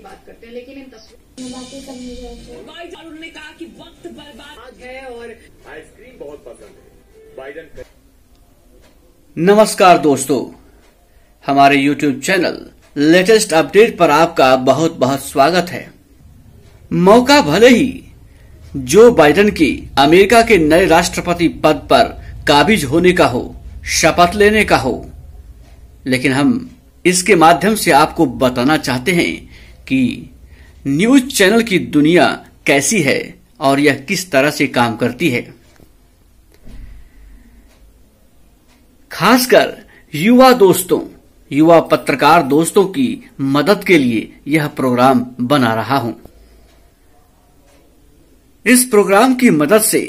की बात करते हैं, लेकिन इन तस्वीरों बातें करने जाते हैं। उन्होंने कहा कि वक्त बर्बाद है और आइसक्रीम बहुत पसंद है बाइडन। नमस्कार दोस्तों, हमारे YouTube चैनल लेटेस्ट अपडेट पर आपका बहुत बहुत स्वागत है। मौका भले ही जो बाइडन की अमेरिका के नए राष्ट्रपति पद पर काबिज होने का हो, शपथ लेने का हो, लेकिन हम इसके माध्यम से आपको बताना चाहते हैं कि न्यूज चैनल की दुनिया कैसी है और यह किस तरह से काम करती है। खासकर युवा दोस्तों, युवा पत्रकार दोस्तों की मदद के लिए यह प्रोग्राम बना रहा हूं। इस प्रोग्राम की मदद से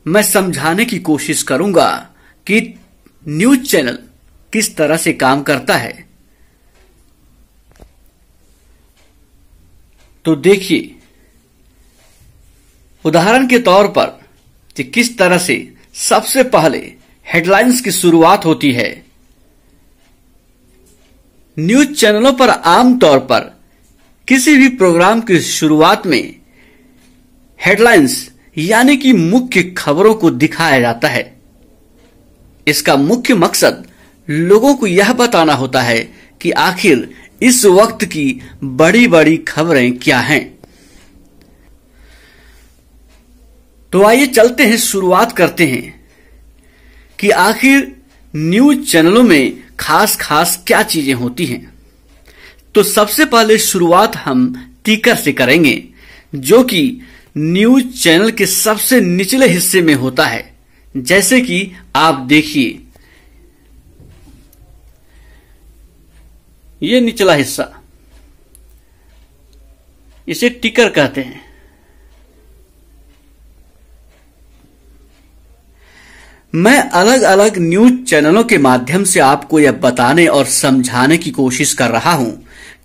मैं समझाने की कोशिश करूंगा कि न्यूज चैनल किस तरह से काम करता है। तो देखिए, उदाहरण के तौर पर कि किस तरह से सबसे पहले हेडलाइंस की शुरुआत होती है। न्यूज चैनलों पर आमतौर पर किसी भी प्रोग्राम की शुरुआत में हेडलाइंस यानी कि मुख्य खबरों को दिखाया जाता है। इसका मुख्य मकसद लोगों को यह बताना होता है कि आखिर इस वक्त की बड़ी बड़ी खबरें क्या हैं। तो आइए चलते हैं, शुरुआत करते हैं कि आखिर न्यूज चैनलों में खास क्या चीजें होती हैं। तो सबसे पहले शुरुआत हम टिकर से करेंगे, जो कि न्यूज चैनल के सबसे निचले हिस्से में होता है। जैसे कि आप देखिए, ये निचला हिस्सा, इसे टिकर कहते हैं। मैं अलग अलग न्यूज चैनलों के माध्यम से आपको यह बताने और समझाने की कोशिश कर रहा हूं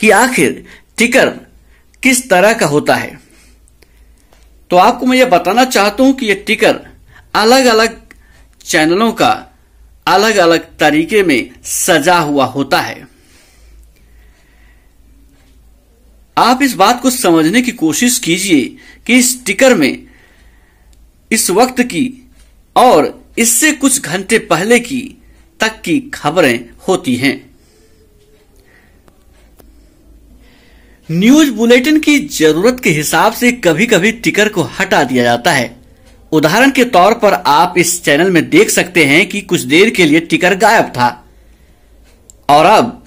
कि आखिर टिकर किस तरह का होता है। तो आपको मैं यह बताना चाहता हूं कि यह टिकर अलग अलग चैनलों का अलग अलग तरीके में सजा हुआ होता है। आप इस बात को समझने की कोशिश कीजिए कि इस टिकर में इस वक्त की और इससे कुछ घंटे पहले की तक की खबरें होती हैं। न्यूज बुलेटिन की जरूरत के हिसाब से कभी कभी टिकर को हटा दिया जाता है। उदाहरण के तौर पर आप इस चैनल में देख सकते हैं कि कुछ देर के लिए टिकर गायब था और अब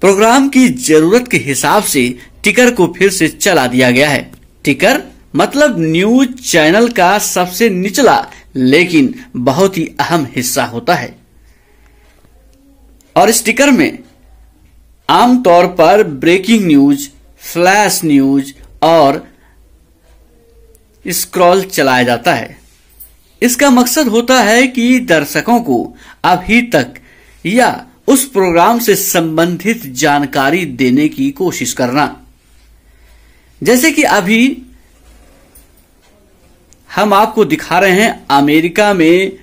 प्रोग्राम की जरूरत के हिसाब से टिकर को फिर से चला दिया गया है। टिकर मतलब न्यूज चैनल का सबसे निचला लेकिन बहुत ही अहम हिस्सा होता है। और इस टिकर में आमतौर पर ब्रेकिंग न्यूज, फ्लैश न्यूज और स्क्रॉल चलाया जाता है। इसका मकसद होता है कि दर्शकों को अभी तक या उस प्रोग्राम से संबंधित जानकारी देने की कोशिश करना। जैसे कि अभी हम आपको दिखा रहे हैं अमेरिका में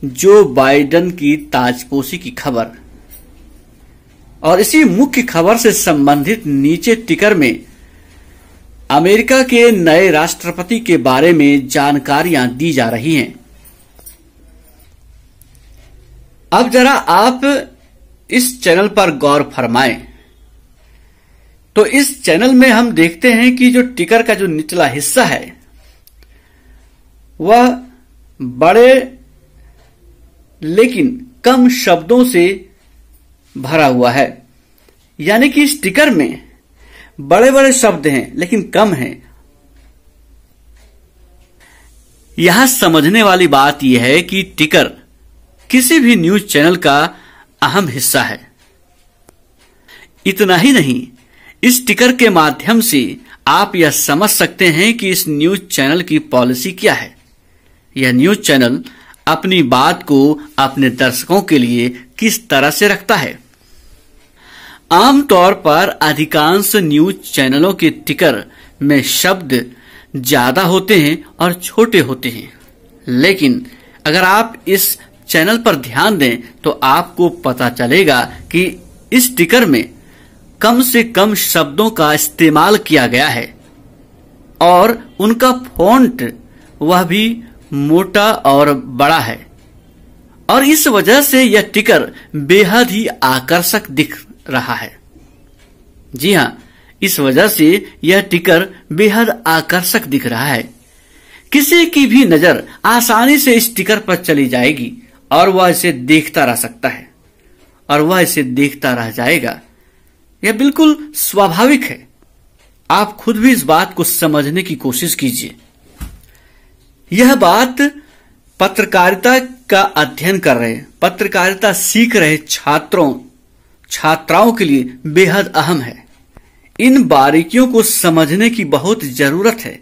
जो बाइडन की ताजपोशी की खबर, और इसी मुख्य खबर से संबंधित नीचे टिकर में अमेरिका के नए राष्ट्रपति के बारे में जानकारियां दी जा रही हैं। अब जरा आप इस चैनल पर गौर फरमाएं। तो इस चैनल में हम देखते हैं कि जो टिकर का जो निचला हिस्सा है वह बड़े लेकिन कम शब्दों से भरा हुआ है। यानी कि इस टिकर में बड़े बड़े शब्द हैं लेकिन कम हैं। यहां समझने वाली बात यह है कि टिकर किसी भी न्यूज चैनल का अहम हिस्सा है। इतना ही नहीं, इस टिकर के माध्यम से आप यह समझ सकते हैं कि इस न्यूज चैनल की पॉलिसी क्या है। यह न्यूज चैनल अपनी बात को अपने दर्शकों के लिए किस तरह से रखता है। आमतौर पर अधिकांश न्यूज चैनलों के टिकर में शब्द ज्यादा होते हैं और छोटे होते हैं, लेकिन अगर आप इस चैनल पर ध्यान दें तो आपको पता चलेगा कि इस टिकर में कम से कम शब्दों का इस्तेमाल किया गया है और उनका फॉन्ट वह भी मोटा और बड़ा है और इस वजह से यह टिकर बेहद ही आकर्षक दिख रहा है। जी हां, इस वजह से यह टिकर बेहद आकर्षक दिख रहा है। किसी की भी नजर आसानी से इस टिकर पर चली जाएगी और वह इसे देखता रह सकता है और वह इसे देखता रह जाएगा। यह बिल्कुल स्वाभाविक है। आप खुद भी इस बात को समझने की कोशिश कीजिए। यह बात पत्रकारिता का अध्ययन कर रहे, पत्रकारिता सीख रहे छात्राओं के लिए बेहद अहम है। इन बारीकियों को समझने की बहुत जरूरत है,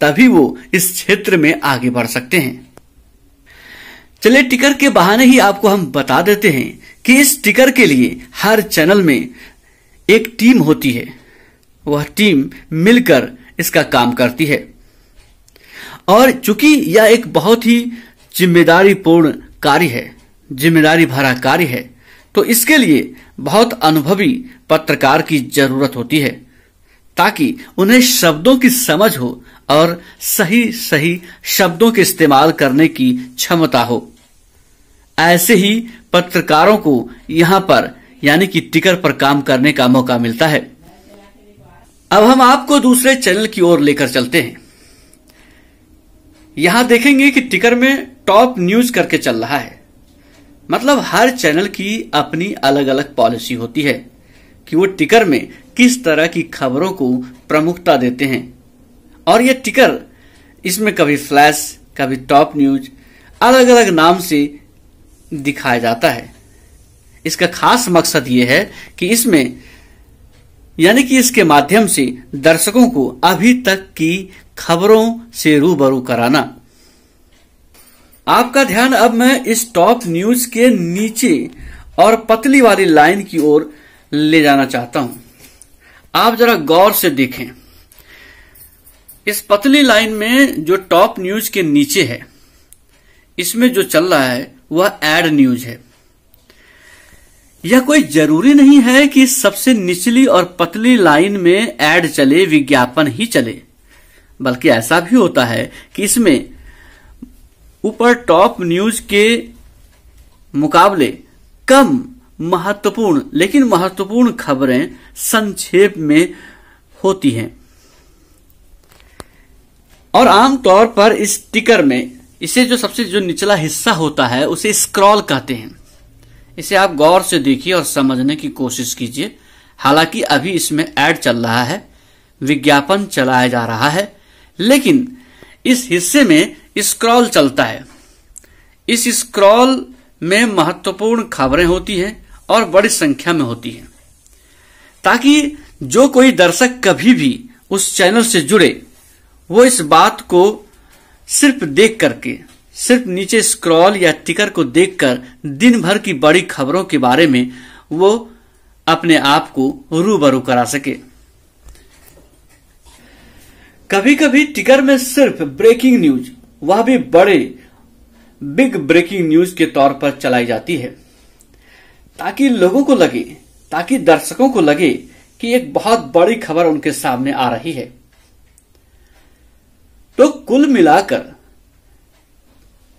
तभी वो इस क्षेत्र में आगे बढ़ सकते हैं। चलिए, टिकर के बहाने ही आपको हम बता देते हैं कि इस टिकर के लिए हर चैनल में एक टीम होती है। वह टीम मिलकर इसका काम करती है और चूंकि यह एक बहुत ही जिम्मेदारीपूर्ण कार्य है, जिम्मेदारी भरा कार्य है, तो इसके लिए बहुत अनुभवी पत्रकार की जरूरत होती है ताकि उन्हें शब्दों की समझ हो और सही सही शब्दों के इस्तेमाल करने की क्षमता हो। ऐसे ही पत्रकारों को यहां पर यानी कि टिकर पर काम करने का मौका मिलता है। अब हम आपको दूसरे चैनल की ओर लेकर चलते हैं। यहां देखेंगे कि टिकर में टॉप न्यूज करके चल रहा है। मतलब हर चैनल की अपनी अलग अलग पॉलिसी होती है कि वो टिकर में किस तरह की खबरों को प्रमुखता देते हैं और ये टिकर इसमें कभी फ्लैश, कभी टॉप न्यूज, अलग अलग नाम से दिखाया जाता है। इसका खास मकसद ये है कि इसमें यानी कि इसके माध्यम से दर्शकों को अभी तक की खबरों से रूबरू कराना। आपका ध्यान अब मैं इस टॉप न्यूज के नीचे और पतली वाली लाइन की ओर ले जाना चाहता हूं। आप जरा गौर से देखें। इस पतली लाइन में जो टॉप न्यूज के नीचे है, इसमें जो चल रहा है वह एड न्यूज है। यह कोई जरूरी नहीं है कि सबसे निचली और पतली लाइन में एड चले, विज्ञापन ही चले, बल्कि ऐसा भी होता है कि इसमें ऊपर टॉप न्यूज के मुकाबले कम महत्वपूर्ण लेकिन महत्वपूर्ण खबरें संक्षेप में होती हैं और आमतौर पर इस टिकर में इसे जो सबसे जो निचला हिस्सा होता है उसे स्क्रॉल कहते हैं। इसे आप गौर से देखिए और समझने की कोशिश कीजिए। हालांकि अभी इसमें ऐड चल रहा है, विज्ञापन चलाया जा रहा है, लेकिन इस हिस्से में स्क्रॉल चलता है। इस स्क्रॉल में महत्वपूर्ण खबरें होती हैं और बड़ी संख्या में होती हैं, ताकि जो कोई दर्शक कभी भी उस चैनल से जुड़े वो इस बात को सिर्फ देख करके, सिर्फ नीचे स्क्रॉल या टिकर को देखकर दिन भर की बड़ी खबरों के बारे में वो अपने आप को रूबरू करा सके। कभी कभी टिकर में सिर्फ ब्रेकिंग न्यूज, वह भी बड़े बिग ब्रेकिंग न्यूज के तौर पर चलाई जाती है, ताकि लोगों को लगे, ताकि दर्शकों को लगे कि एक बहुत बड़ी खबर उनके सामने आ रही है। तो कुल मिलाकर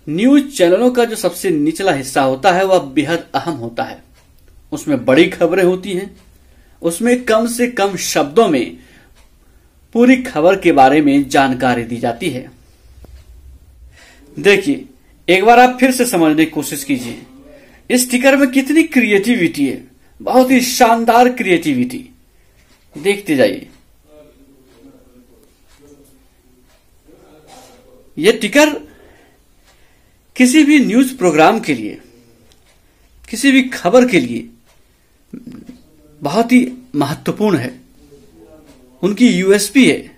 न्यूज चैनलों का जो सबसे निचला हिस्सा होता है वह बेहद अहम होता है। उसमें बड़ी खबरें होती हैं, उसमें कम से कम शब्दों में पूरी खबर के बारे में जानकारी दी जाती है। देखिए, एक बार आप फिर से समझने की कोशिश कीजिए। इस टिकर में कितनी क्रिएटिविटी है, बहुत ही शानदार क्रिएटिविटी। देखते जाइए। यह टिकर किसी भी न्यूज प्रोग्राम के लिए, किसी भी खबर के लिए बहुत ही महत्वपूर्ण है। उनकी यूएसपी है,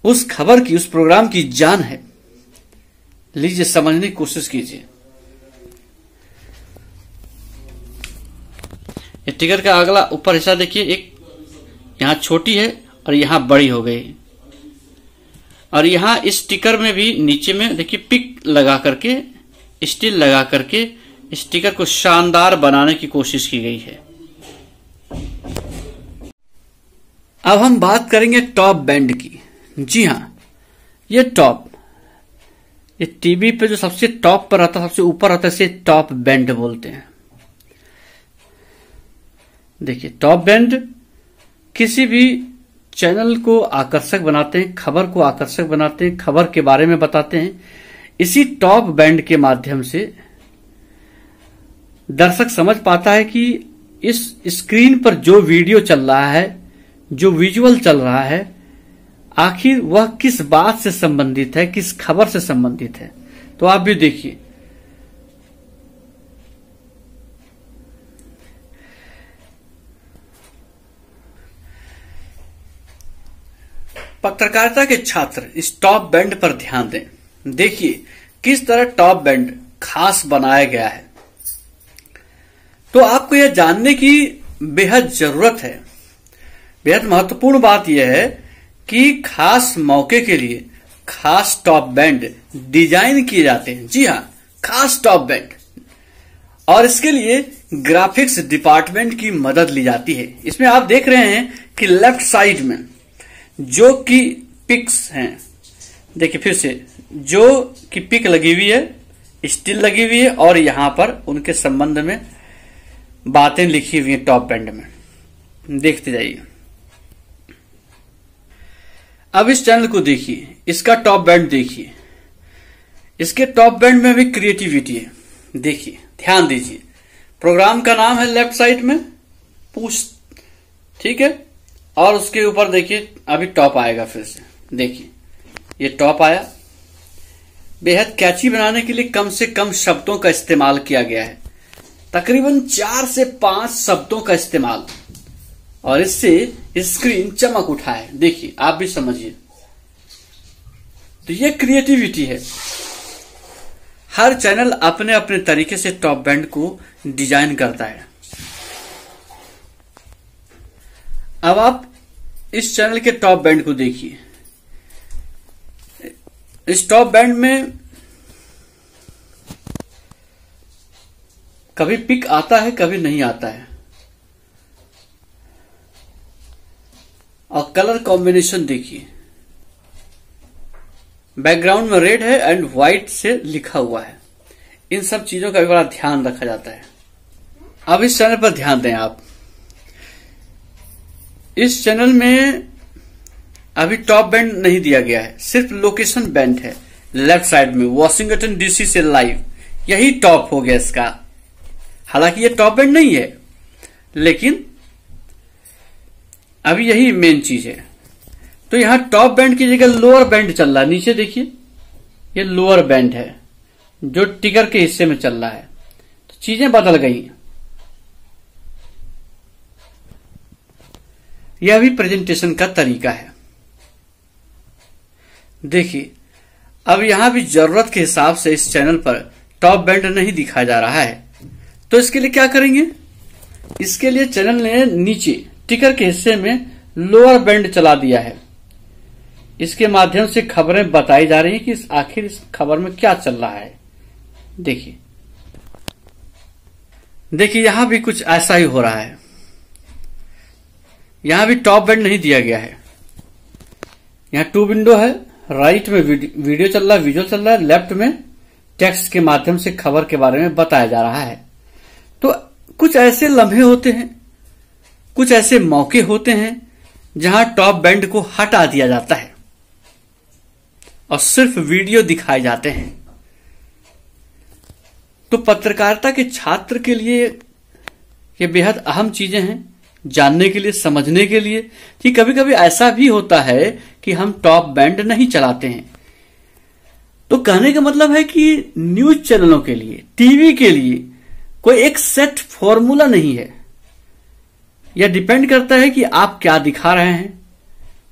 उस खबर की, उस प्रोग्राम की जान है। लीजिए, समझने की कोशिश कीजिए। ये टिकर का अगला ऊपर हिस्सा देखिए, एक यहां छोटी है और यहां बड़ी हो गई, और यहां इस टिकर में भी नीचे में देखिए पिक लगा करके, स्टिल लगा करके इस टिकर को शानदार बनाने की कोशिश की गई है। अब हम बात करेंगे टॉप बैंड की। जी हाँ, ये टॉप, ये टीवी पे जो सबसे टॉप पर आता है, सबसे ऊपर आता है, इसे टॉप बैंड बोलते हैं। देखिए, टॉप बैंड किसी भी चैनल को आकर्षक बनाते हैं, खबर को आकर्षक बनाते हैं, खबर के बारे में बताते हैं। इसी टॉप बैंड के माध्यम से दर्शक समझ पाता है कि इस स्क्रीन पर जो वीडियो चल रहा है, जो विजुअल चल रहा है, आखिर वह किस बात से संबंधित है, किस खबर से संबंधित है। तो आप भी देखिए, पत्रकारिता के छात्र इस टॉप बैंड पर ध्यान दें। देखिए किस तरह टॉप बैंड खास बनाया गया है। तो आपको यह जानने की बेहद जरूरत है, बेहद महत्वपूर्ण बात यह है कि खास मौके के लिए खास टॉप बैंड डिजाइन किए जाते हैं। जी हाँ, खास टॉप बैंड, और इसके लिए ग्राफिक्स डिपार्टमेंट की मदद ली जाती है। इसमें आप देख रहे हैं कि लेफ्ट साइड में जो कि पिक्स हैं, देखिए फिर से, जो कि पिक लगी हुई है, स्टिल लगी हुई है, और यहां पर उनके संबंध में बातें लिखी हुई हैं टॉप बैंड में। देखते जाइए। अब इस चैनल को देखिए, इसका टॉप बैंड देखिए, इसके टॉप बैंड में भी क्रिएटिविटी है। देखिए, ध्यान दीजिए, प्रोग्राम का नाम है लेफ्ट साइड में पुश, ठीक है, और उसके ऊपर देखिए अभी टॉप आएगा। फिर से देखिए, ये टॉप आया। बेहद कैची बनाने के लिए कम से कम शब्दों का इस्तेमाल किया गया है, तकरीबन 4 से 5 शब्दों का इस्तेमाल, और इससे स्क्रीन चमक उठा है। देखिए, आप भी समझिए। तो ये क्रिएटिविटी है। हर चैनल अपने अपने तरीके से टॉप बैंड को डिजाइन करता है। अब आप इस चैनल के टॉप बैंड को देखिए। इस टॉप बैंड में कभी पिक आता है, कभी नहीं आता है, और कलर कॉम्बिनेशन देखिए, बैकग्राउंड में रेड है एंड व्हाइट से लिखा हुआ है। इन सब चीजों का भी बड़ा ध्यान रखा जाता है। अब इस चैनल पर ध्यान दें आप। इस चैनल में अभी टॉप बैंड नहीं दिया गया है, सिर्फ लोकेशन बैंड है। लेफ्ट साइड में वॉशिंगटन डीसी से लाइव, यही टॉप हो गया इसका। हालांकि ये टॉप बैंड नहीं है, लेकिन अभी यही मेन चीज है। तो यहां टॉप बैंड की जगह लोअर बैंड चल रहा है। नीचे देखिए, ये लोअर बैंड है जो टिकर के हिस्से में चल रहा है। तो चीजें बदल गई। यह भी प्रेजेंटेशन का तरीका है। देखिए, अब यहां भी जरूरत के हिसाब से इस चैनल पर टॉप बैंड नहीं दिखाया जा रहा है। तो इसके लिए क्या करेंगे? इसके लिए चैनल ने नीचे टिकर के हिस्से में लोअर बैंड चला दिया है। इसके माध्यम से खबरें बताई जा रही हैं कि आखिर इस खबर में क्या चल रहा है। देखिए देखिए, यहां भी कुछ ऐसा ही हो रहा है। यहां भी टॉप बैंड नहीं दिया गया है। यहां 2 विंडो है, राइट में वीडियो चल रहा है, विजुअल चल रहा है, लेफ्ट में टेक्स्ट के माध्यम से खबर के बारे में बताया जा रहा है। तो कुछ ऐसे लम्हे होते हैं, कुछ ऐसे मौके होते हैं जहां टॉप बैंड को हटा दिया जाता है और सिर्फ वीडियो दिखाए जाते हैं। तो पत्रकारिता के छात्र के लिए ये बेहद अहम चीजें हैं, जानने के लिए, समझने के लिए कि कभी कभी ऐसा भी होता है कि हम टॉप बैंड नहीं चलाते हैं। तो कहने का मतलब है कि न्यूज चैनलों के लिए, टीवी के लिए कोई एक सेट फॉर्मूला नहीं है। यह डिपेंड करता है कि आप क्या दिखा रहे हैं,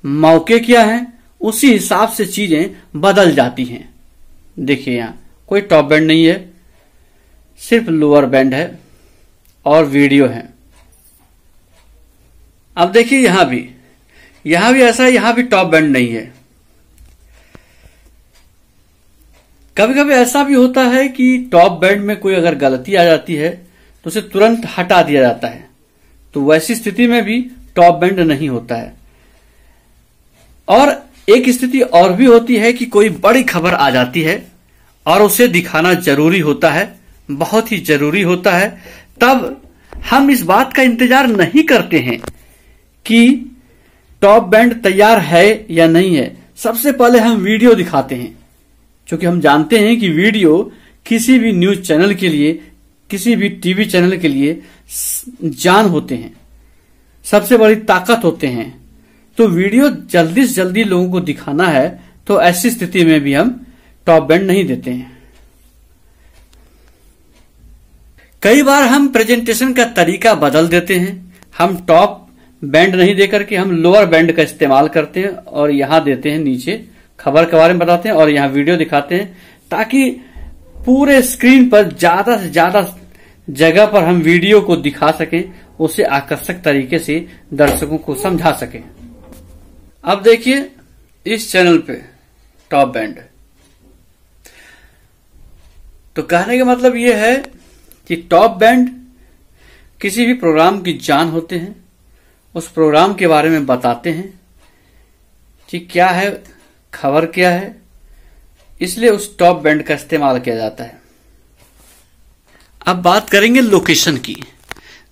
मौके क्या हैं, उसी हिसाब से चीजें बदल जाती हैं। देखिए, यहां कोई टॉप बैंड नहीं है, सिर्फ लोअर बैंड है और वीडियो है। अब देखिए, यहां भी ऐसा है, यहां भी टॉप बैंड नहीं है। कभी कभी ऐसा भी होता है कि टॉप बैंड में कोई अगर गलती आ जाती है तो उसे तुरंत हटा दिया जाता है। तो वैसी स्थिति में भी टॉप बैंड नहीं होता है। और एक स्थिति और भी होती है कि कोई बड़ी खबर आ जाती है और उसे दिखाना जरूरी होता है, बहुत ही जरूरी होता है। तब हम इस बात का इंतजार नहीं करते हैं कि टॉप बैंड तैयार है या नहीं है, सबसे पहले हम वीडियो दिखाते हैं, क्योंकि हम जानते हैं कि वीडियो किसी भी न्यूज चैनल के लिए, किसी भी टीवी चैनल के लिए जान होते हैं, सबसे बड़ी ताकत होते हैं। तो वीडियो जल्दी से जल्दी लोगों को दिखाना है, तो ऐसी स्थिति में भी हम टॉप बैंड नहीं देते हैं। कई बार हम प्रेजेंटेशन का तरीका बदल देते हैं, हम टॉप बैंड नहीं देकर के हम लोअर बैंड का इस्तेमाल करते हैं और यहां देते हैं, नीचे खबर के बारे में बताते हैं और यहां वीडियो दिखाते हैं, ताकि पूरे स्क्रीन पर ज्यादा से ज्यादा जगह पर हम वीडियो को दिखा सकें, उसे आकर्षक तरीके से दर्शकों को समझा सकें। अब देखिए इस चैनल पे टॉप बैंड, तो कहने का मतलब यह है कि टॉप बैंड किसी भी प्रोग्राम की जान होते हैं, उस प्रोग्राम के बारे में बताते हैं कि क्या है, खबर क्या है, इसलिए उस टॉप बैंड का इस्तेमाल किया जाता है। अब बात करेंगे लोकेशन की।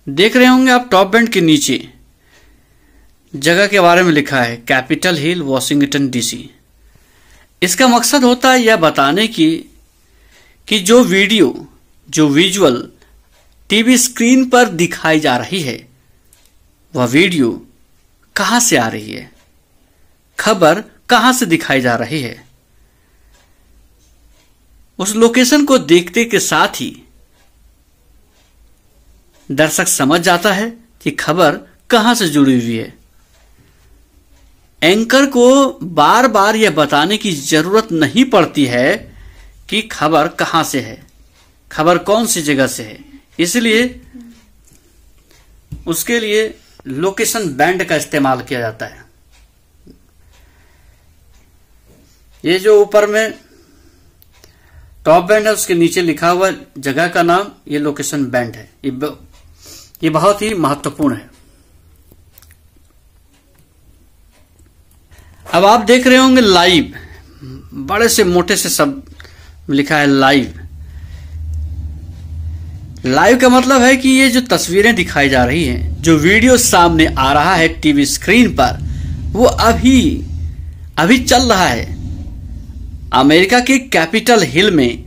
देख रहे होंगे आप टॉप बैंड के नीचे जगह के बारे में लिखा है कैपिटल हिल, वॉशिंगटन डीसी। इसका मकसद होता है यह बताने की कि जो वीडियो, जो विजुअल टीवी स्क्रीन पर दिखाई जा रही है, वह वीडियो कहां से आ रही है, खबर कहां से दिखाई जा रही है। उस लोकेशन को देखते के साथ ही दर्शक समझ जाता है कि खबर कहां से जुड़ी हुई है। एंकर को बार बार यह बताने की जरूरत नहीं पड़ती है कि खबर कहां से है, खबर कौन सी जगह से है, इसलिए उसके लिए लोकेशन बैंड का इस्तेमाल किया जाता है। ये जो ऊपर में टॉप बैंड है, उसके नीचे लिखा हुआ जगह का नाम ये लोकेशन बैंड है। ये बहुत ही महत्वपूर्ण है। अब आप देख रहे होंगे लाइव, बड़े से मोटे से शब्द लिखा है लाइव। लाइव का मतलब है कि ये जो तस्वीरें दिखाई जा रही हैं, जो वीडियो सामने आ रहा है टीवी स्क्रीन पर, वो अभी चल रहा है। अमेरिका के कैपिटल हिल में,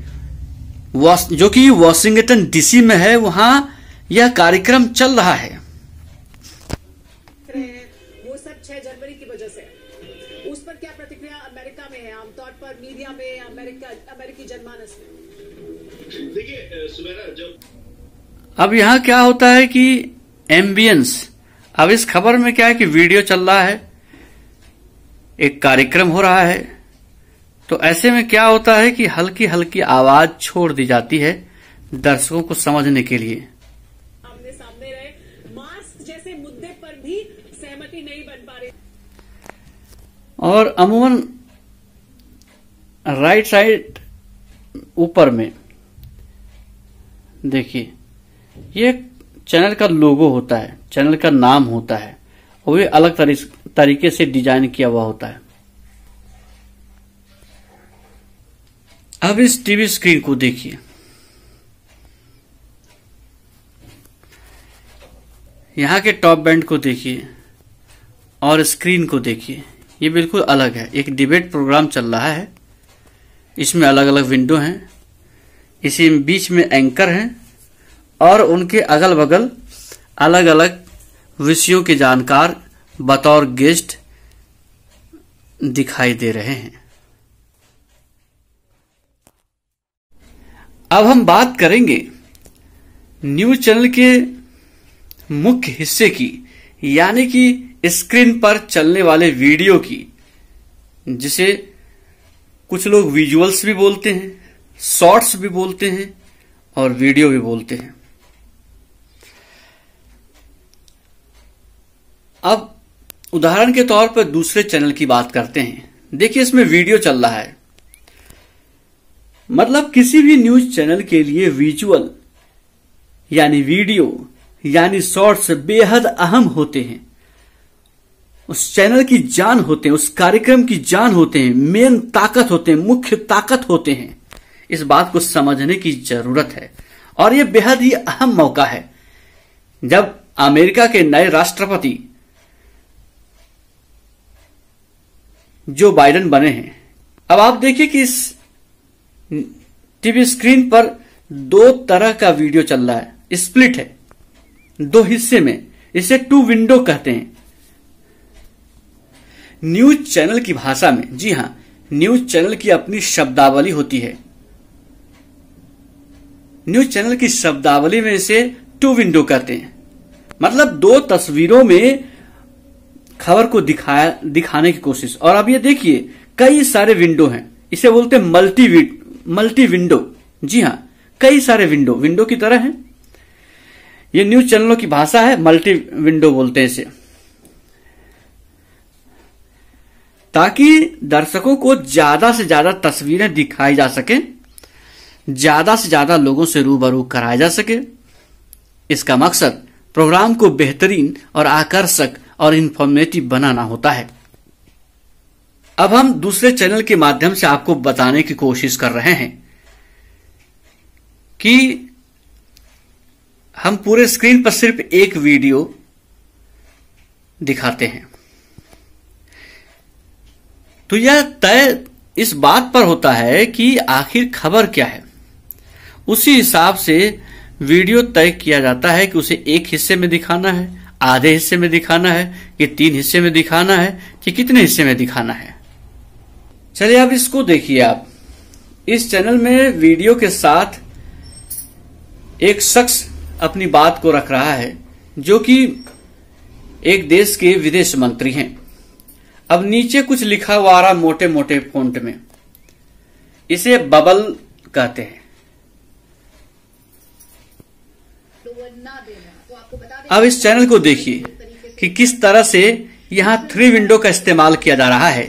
जो कि वॉशिंगटन डीसी में है, वहां यह कार्यक्रम चल रहा है। वो सब 6 जनवरी की वजह से, उस पर क्या प्रतिक्रिया अमेरिका में है, आमतौर पर मीडिया में, अमेरिकी जनमानस में? देखिए सुबेरा, जब अब यहाँ क्या होता है कि एम्बियंस, अब इस खबर में क्या है कि वीडियो चल रहा है, एक कार्यक्रम हो रहा है, तो ऐसे में क्या होता है कि हल्की हल्की आवाज छोड़ दी जाती है दर्शकों को समझने के लिए। आमने सामने रहे, मास्क जैसे मुद्दे पर भी सहमति नहीं बन पा रही। और अमूमन राइट साइड ऊपर में देखिए, ये चैनल का लोगो होता है, चैनल का नाम होता है, और ये अलग तरीके से डिजाइन किया हुआ होता है। अब इस टीवी स्क्रीन को देखिए, यहां के टॉप बैंड को देखिए और स्क्रीन को देखिए, ये बिल्कुल अलग है। एक डिबेट प्रोग्राम चल रहा है, इसमें अलग अलग विंडो हैं, इसी बीच में एंकर हैं और उनके अगल बगल अलग अलग विषयों के जानकार बतौर गेस्ट दिखाई दे रहे हैं। अब हम बात करेंगे न्यूज चैनल के मुख्य हिस्से की, यानी कि स्क्रीन पर चलने वाले वीडियो की, जिसे कुछ लोग विजुअल्स भी बोलते हैं, शॉर्ट्स भी बोलते हैं और वीडियो भी बोलते हैं। अब उदाहरण के तौर पर दूसरे चैनल की बात करते हैं। देखिए, इसमें वीडियो चल रहा है, मतलब किसी भी न्यूज चैनल के लिए विजुअल यानी वीडियो यानी शॉर्ट्स बेहद अहम होते हैं। उस चैनल की जान होते हैं, उस कार्यक्रम की जान होते हैं, मेन ताकत होते हैं, मुख्य ताकत होते हैं। इस बात को समझने की जरूरत है और यह बेहद ही अहम मौका है जब अमेरिका के नए राष्ट्रपति जो बाइडेन बने हैं। अब आप देखिए कि इस टीवी स्क्रीन पर दो तरह का वीडियो चल रहा है, स्प्लिट है, दो हिस्से में, इसे टू विंडो कहते हैं न्यूज चैनल की भाषा में। जी हां, न्यूज चैनल की अपनी शब्दावली होती है। न्यूज चैनल की शब्दावली में इसे टू विंडो कहते हैं, मतलब दो तस्वीरों में खबर को दिखाने की कोशिश। और अब ये देखिए कई सारे विंडो हैं, इसे बोलते हैं मल्टी विंडो। जी हां, कई सारे विंडो की तरह हैं। ये न्यूज चैनलों की भाषा है, मल्टी विंडो बोलते हैं इसे, ताकि दर्शकों को ज्यादा से ज्यादा तस्वीरें दिखाई जा सके, ज्यादा से ज्यादा लोगों से रूबरू कराया जा सके। इसका मकसद प्रोग्राम को बेहतरीन और आकर्षक और इंफॉर्मेटिव बनाना होता है। अब हम दूसरे चैनल के माध्यम से आपको बताने की कोशिश कर रहे हैं कि हम पूरे स्क्रीन पर सिर्फ एक वीडियो दिखाते हैं। तो यह तय इस बात पर होता है कि आखिर खबर क्या है। उसी हिसाब से वीडियो तय किया जाता है कि उसे एक हिस्से में दिखाना है, आधे हिस्से में दिखाना है, कि 3 हिस्से में दिखाना है, कि कितने हिस्से में दिखाना है। चलिए अब इसको देखिए। आप इस चैनल में वीडियो के साथ एक शख्स अपनी बात को रख रहा है जो कि एक देश के विदेश मंत्री हैं। अब नीचे कुछ लिखा हुआ आ रहा मोटे मोटे फॉन्ट में, इसे बबल कहते हैं। अब इस चैनल को देखिए कि किस तरह से यहां 3 विंडो का इस्तेमाल किया जा रहा है।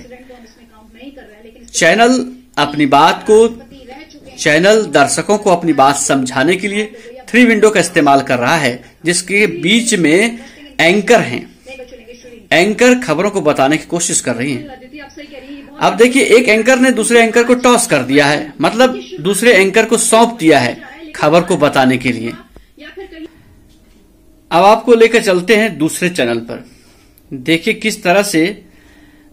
चैनल दर्शकों को अपनी बात समझाने के लिए 3 विंडो का इस्तेमाल कर रहा है, जिसके बीच में एंकर हैं। एंकर खबरों को बताने की कोशिश कर रही हैं। अब देखिए एक एंकर ने दूसरे एंकर को टॉस कर दिया है, मतलब दूसरे एंकर को सौंप दिया है खबर को बताने के लिए। अब आपको लेकर चलते हैं दूसरे चैनल पर। देखिए किस तरह से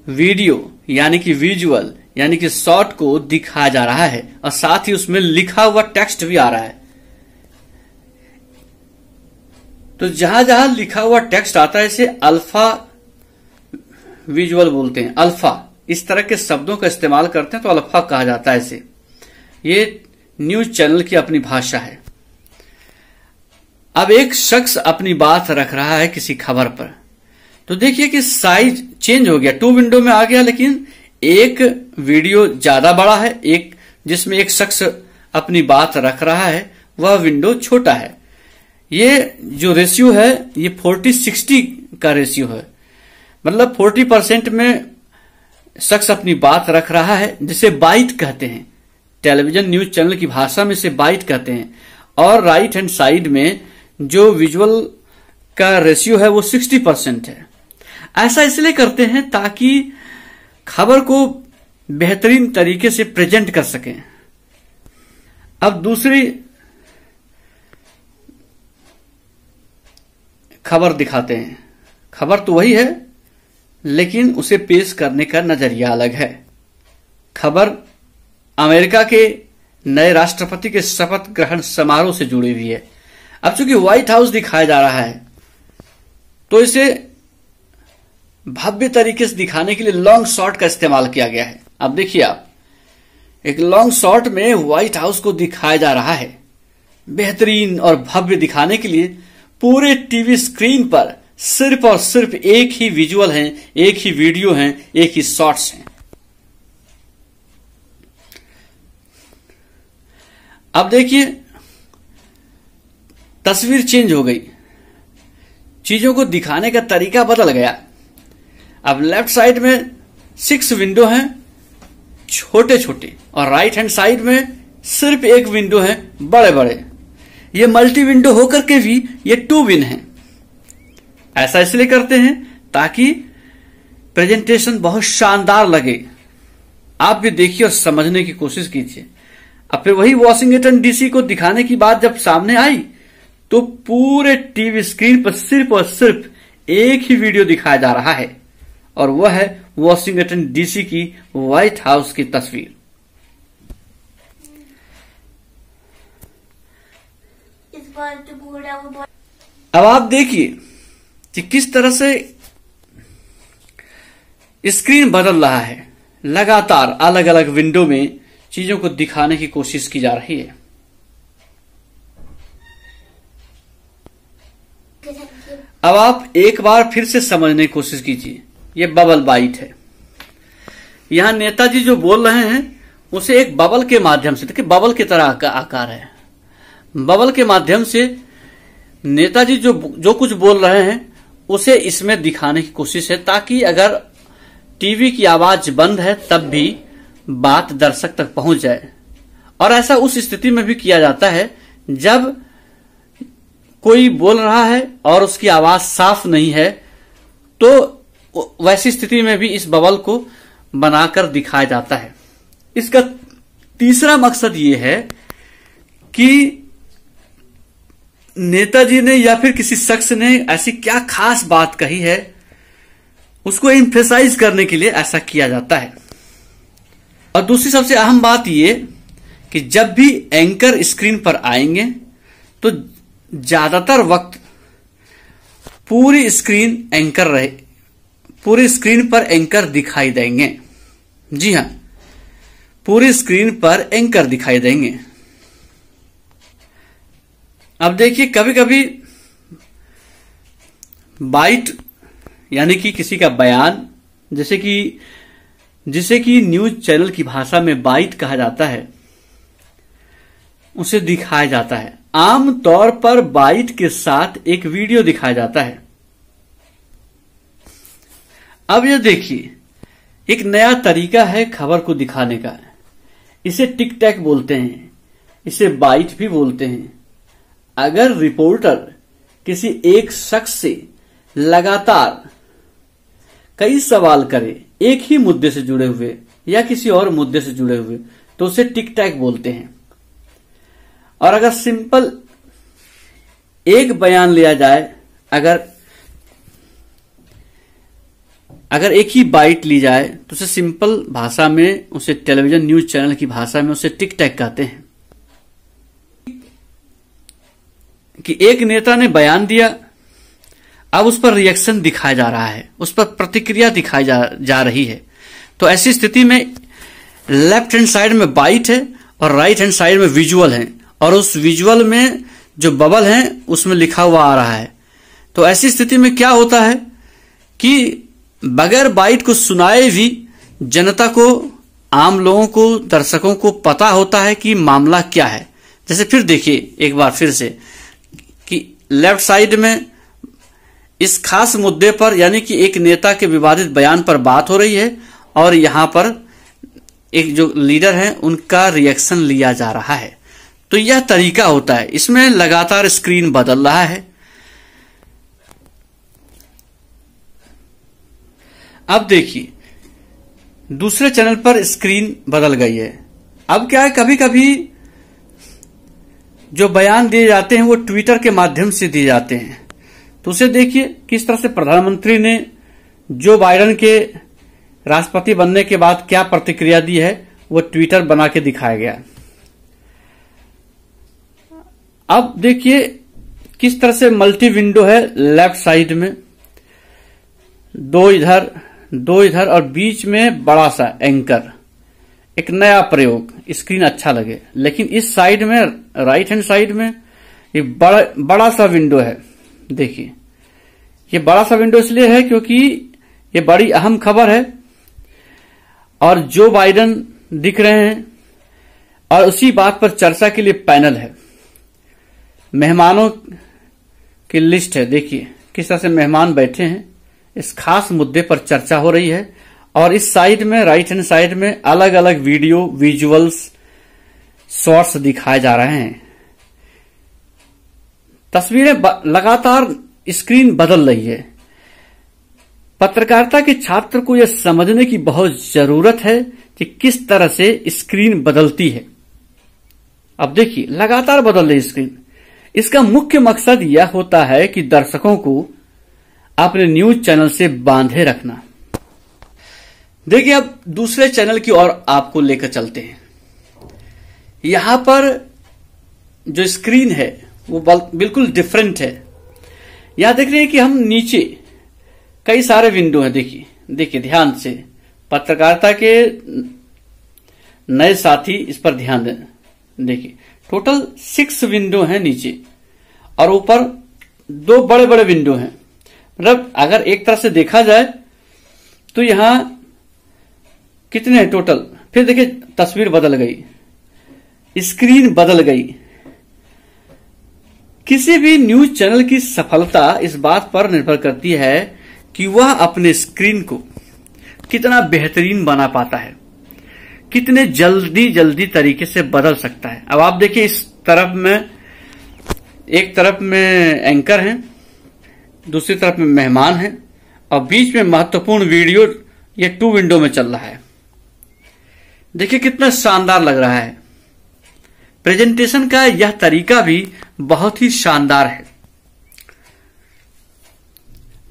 वीडियो यानी कि विजुअल यानी कि शॉर्ट को दिखाया जा रहा है और साथ ही उसमें लिखा हुआ टेक्स्ट भी आ रहा है। तो जहां जहां लिखा हुआ टेक्स्ट आता है इसे अल्फा विजुअल बोलते हैं। अल्फा इस तरह के शब्दों का इस्तेमाल करते हैं तो अल्फा कहा जाता है इसे। ये न्यूज चैनल की अपनी भाषा है। अब एक शख्स अपनी बात रख रहा है किसी खबर पर, तो देखिए कि साइज चेंज हो गया, 2 विंडो में आ गया, लेकिन एक वीडियो ज्यादा बड़ा है, एक जिसमें एक शख्स अपनी बात रख रहा है वह विंडो छोटा है। ये जो रेशियो है ये 40-60 का रेशियो है, मतलब 40% में शख्स अपनी बात रख रहा है, जिसे बाइट कहते हैं। टेलीविजन न्यूज चैनल की भाषा में इसे बाइट कहते हैं। और राइट हैंड साइड में जो विजुअल का रेशियो है वो 60% है। ऐसा इसलिए करते हैं ताकि खबर को बेहतरीन तरीके से प्रेजेंट कर सकें। अब दूसरी खबर दिखाते हैं। खबर तो वही है लेकिन उसे पेश करने का नजरिया अलग है। खबर अमेरिका के नए राष्ट्रपति के शपथ ग्रहण समारोह से जुड़ी हुई है। अब चूंकि व्हाइट हाउस दिखाया जा रहा है तो इसे भव्य तरीके से दिखाने के लिए लॉन्ग शॉट का इस्तेमाल किया गया है। अब देखिए आप, एक लॉन्ग शॉट में व्हाइट हाउस को दिखाया जा रहा है। बेहतरीन और भव्य दिखाने के लिए पूरे टीवी स्क्रीन पर सिर्फ और सिर्फ एक ही विजुअल है, एक ही वीडियो है, एक ही शॉट्स हैं। अब देखिए तस्वीर चेंज हो गई, चीजों को दिखाने का तरीका बदल गया। अब लेफ्ट साइड में 6 विंडो हैं छोटे छोटे और राइट हैंड साइड में सिर्फ एक विंडो है बड़े बड़े। ये मल्टी विंडो होकर के भी ये 2 विन है। ऐसा इसलिए करते हैं ताकि प्रेजेंटेशन बहुत शानदार लगे, आप भी देखिए और समझने की कोशिश कीजिए। अब फिर वही वॉशिंगटन डीसी को दिखाने की बात जब सामने आई तो पूरे टीवी स्क्रीन पर सिर्फ और सिर्फ एक ही वीडियो दिखाया जा रहा है, और वह है वॉशिंगटन डीसी की व्हाइट हाउस की तस्वीर। अब आप देखिए कि किस तरह से स्क्रीन बदल रहा है, लगातार अलग अलग विंडो में चीजों को दिखाने की कोशिश की जा रही है। अब आप एक बार फिर से समझने की कोशिश कीजिए, ये बबल बाइट है। यहां नेताजी जो बोल रहे हैं उसे एक बबल के माध्यम से, देखिए बबल की तरह का आकार है, बबल के माध्यम से नेताजी जो कुछ बोल रहे हैं उसे इसमें दिखाने की कोशिश है, ताकि अगर टीवी की आवाज बंद है तब भी बात दर्शक तक पहुंच जाए। और ऐसा उस स्थिति में भी किया जाता है जब कोई बोल रहा है और उसकी आवाज साफ नहीं है, तो वैसी स्थिति में भी इस बबल को बनाकर दिखाया जाता है। इसका तीसरा मकसद ये है कि नेताजी ने या फिर किसी शख्स ने ऐसी क्या खास बात कही है उसको एम्फेसाइज करने के लिए ऐसा किया जाता है। और दूसरी सबसे अहम बात ये कि जब भी एंकर स्क्रीन पर आएंगे तो ज्यादातर वक्त पूरी स्क्रीन पर एंकर दिखाई देंगे। जी हां, पूरी स्क्रीन पर एंकर दिखाई देंगे। अब देखिए कभी कभी बाइट यानी कि किसी का बयान, जिसे कि न्यूज चैनल की भाषा में बाइट कहा जाता है, उसे दिखाया जाता है। आम तौर पर बाइट के साथ एक वीडियो दिखाया जाता है। अब ये देखिए, एक नया तरीका है खबर को दिखाने का। इसे टिक टैक बोलते हैं, इसे बाइट भी बोलते हैं। अगर रिपोर्टर किसी एक शख्स से लगातार कई सवाल करे, एक ही मुद्दे से जुड़े हुए या किसी और मुद्दे से जुड़े हुए, तो उसे टिक टैक बोलते हैं। और अगर सिंपल एक बयान लिया जाए, अगर एक ही बाइट ली जाए तो उसे सिंपल भाषा में, उसे टेलीविजन न्यूज चैनल की भाषा में उसे टिक टैक कहते हैं। कि एक नेता ने बयान दिया, अब उस पर रिएक्शन दिखाया जा रहा है, उस पर प्रतिक्रिया दिखाई जा रही है। तो ऐसी स्थिति में लेफ्ट हैंड साइड में बाइट है और राइट हैंड साइड में विजुअल है, और उस विजुअल में जो बबल है उसमें लिखा हुआ आ रहा है। तो ऐसी स्थिति में क्या होता है कि बगैर बाइट को सुनाए भी जनता को, आम लोगों को, दर्शकों को पता होता है कि मामला क्या है। जैसे फिर देखिए एक बार फिर से कि लेफ्ट साइड में इस खास मुद्दे पर, यानी कि एक नेता के विवादित बयान पर बात हो रही है, और यहां पर एक जो लीडर है उनका रिएक्शन लिया जा रहा है। तो यह तरीका होता है, इसमें लगातार स्क्रीन बदल रहा है। अब देखिए दूसरे चैनल पर स्क्रीन बदल गई है। अब क्या है, कभी कभी जो बयान दिए जाते हैं वो ट्विटर के माध्यम से दिए जाते हैं। तो उसे देखिए किस तरह से प्रधानमंत्री ने जो बाइडेन के राष्ट्रपति बनने के बाद क्या प्रतिक्रिया दी है, वो ट्विटर बना के दिखाया गया। अब देखिए किस तरह से मल्टी विंडो है, लेफ्ट साइड में दो इधर और बीच में बड़ा सा एंकर। एक नया प्रयोग, स्क्रीन अच्छा लगे। लेकिन इस साइड में, राइट हैंड साइड में ये बड़ा सा विंडो है। देखिए ये बड़ा सा विंडो इसलिए है क्योंकि ये बड़ी अहम खबर है और जो बाइडेन दिख रहे हैं, और उसी बात पर चर्चा के लिए पैनल है, मेहमानों की लिस्ट है। देखिए किस तरह से मेहमान बैठे हैं, इस खास मुद्दे पर चर्चा हो रही है। और इस साइड में, राइट हैंड साइड में अलग अलग वीडियो, विजुअल्स, शॉर्ट्स दिखाए जा रहे हैं। तस्वीरें लगातार, स्क्रीन बदल रही है। पत्रकारिता के छात्र को यह समझने की बहुत जरूरत है कि किस तरह से स्क्रीन बदलती है। अब देखिए लगातार बदल रही स्क्रीन। इसका मुख्य मकसद यह होता है कि दर्शकों को अपने न्यूज चैनल से बांधे रखना। देखिए अब दूसरे चैनल की ओर आपको लेकर चलते हैं। यहां पर जो स्क्रीन है वो बिल्कुल डिफरेंट है। यहां देख रहे हैं कि हम नीचे कई सारे विंडो हैं। देखिए ध्यान से, पत्रकारिता के नए साथी इस पर ध्यान दें। देखिए टोटल 6 विंडो हैं नीचे और ऊपर 2 बड़े बड़े विंडो हैं। मतलब अगर एक तरह से देखा जाए तो यहां कितने हैं टोटल। फिर देखिए तस्वीर बदल गई, स्क्रीन बदल गई। किसी भी न्यूज चैनल की सफलता इस बात पर निर्भर करती है कि वह अपने स्क्रीन को कितना बेहतरीन बना पाता है, कितने जल्दी तरीके से बदल सकता है। अब आप देखिए इस तरफ में, एक तरफ में एंकर हैं, दूसरी तरफ में मेहमान हैं और बीच में महत्वपूर्ण वीडियो ये 2 विंडो में चल रहा है। देखिए कितना शानदार लग रहा है। प्रेजेंटेशन का यह तरीका भी बहुत ही शानदार है।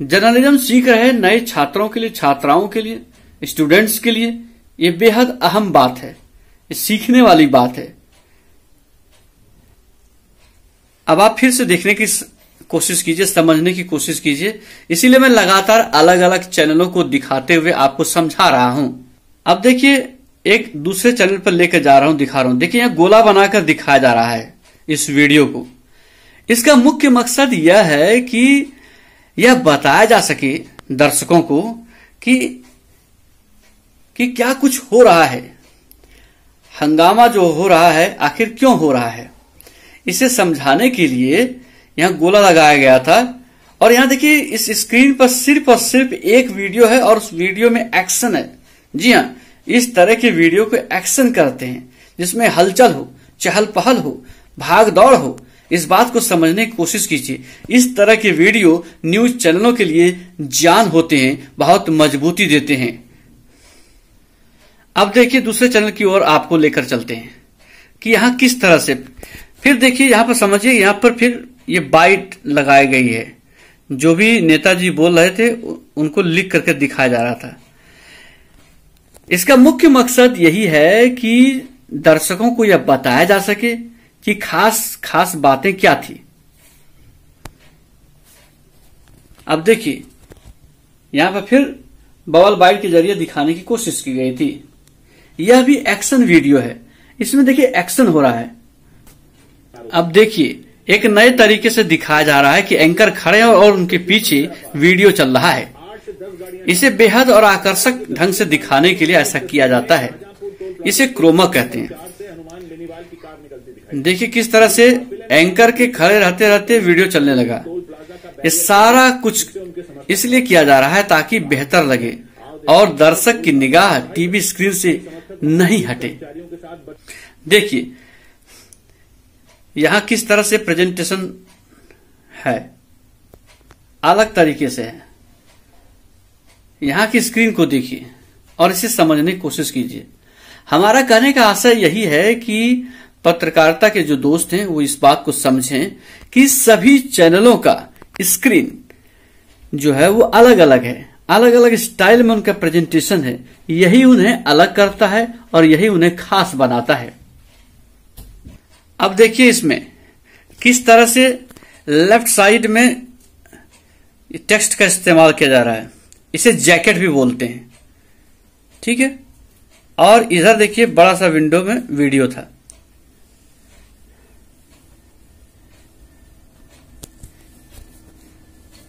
जर्नलिज्म सीख रहे नए छात्रों के लिए, छात्राओं के लिए, स्टूडेंट्स के लिए यह बेहद अहम बात है, ये सीखने वाली बात है। अब आप फिर से देखने की कोशिश कीजिए, समझने की कोशिश कीजिए। इसीलिए मैं लगातार अलग अलग चैनलों को दिखाते हुए आपको समझा रहा हूं। अब देखिए एक दूसरे चैनल पर लेकर जा रहा हूं, दिखा रहा हूं। देखिए यहां गोला बनाकर दिखाया जा रहा है इस वीडियो को। इसका मुख्य मकसद यह है कि यह बताया जा सके दर्शकों को कि क्या कुछ हो रहा है, हंगामा जो हो रहा है आखिर क्यों हो रहा है। इसे समझाने के लिए यहां गोला लगाया गया था। और यहां देखिए इस स्क्रीन पर सिर्फ और सिर्फ एक वीडियो है और उस वीडियो में एक्शन है। जी हां, इस तरह के वीडियो को एक्शन करते हैं जिसमें हलचल हो, चहल पहल हो, भाग दौड़ हो। इस बात को समझने की कोशिश कीजिए। इस तरह के वीडियो न्यूज चैनलों के लिए जान होते हैं, बहुत मजबूती देते हैं। अब देखिए दूसरे चैनल की ओर आपको लेकर चलते हैं कि यहां किस तरह से। फिर देखिए यहां पर समझिए, यहां पर फिर ये बाइट लगाई गई है। जो भी नेताजी बोल रहे थे उनको लिख करके दिखाया जा रहा था। इसका मुख्य मकसद यही है कि दर्शकों को यह बताया जा सके कि खास बातें क्या थी। अब देखिए यहां पर फिर बबल बाइट के जरिए दिखाने की कोशिश की गई थी। यह भी एक्शन वीडियो है, इसमें देखिए एक्शन हो रहा है। अब देखिए एक नए तरीके से दिखाया जा रहा है कि एंकर खड़े हैं और उनके पीछे वीडियो चल रहा है। इसे बेहद और आकर्षक ढंग से दिखाने के लिए ऐसा किया जाता है। इसे क्रोमा कहते हैं। देखिए किस तरह से एंकर के खड़े रहते रहते वीडियो चलने लगा। ये सारा कुछ इसलिए किया जा रहा है ताकि बेहतर लगे और दर्शक की निगाह टीवी स्क्रीन से नहीं हटे। देखिए यहां किस तरह से प्रेजेंटेशन है, अलग तरीके से है। यहां की स्क्रीन को देखिए और इसे समझने की कोशिश कीजिए। हमारा कहने का आशय यही है कि पत्रकारिता के जो दोस्त हैं वो इस बात को समझें कि सभी चैनलों का स्क्रीन जो है वो अलग अलग है, अलग अलग स्टाइल में उनका प्रेजेंटेशन है। यही उन्हें अलग करता है और यही उन्हें खास बनाता है। अब देखिए इसमें किस तरह से लेफ्ट साइड में टेक्स्ट का इस्तेमाल किया जा रहा है। इसे जैकेट भी बोलते हैं, ठीक है। और इधर देखिए बड़ा सा विंडो में वीडियो था।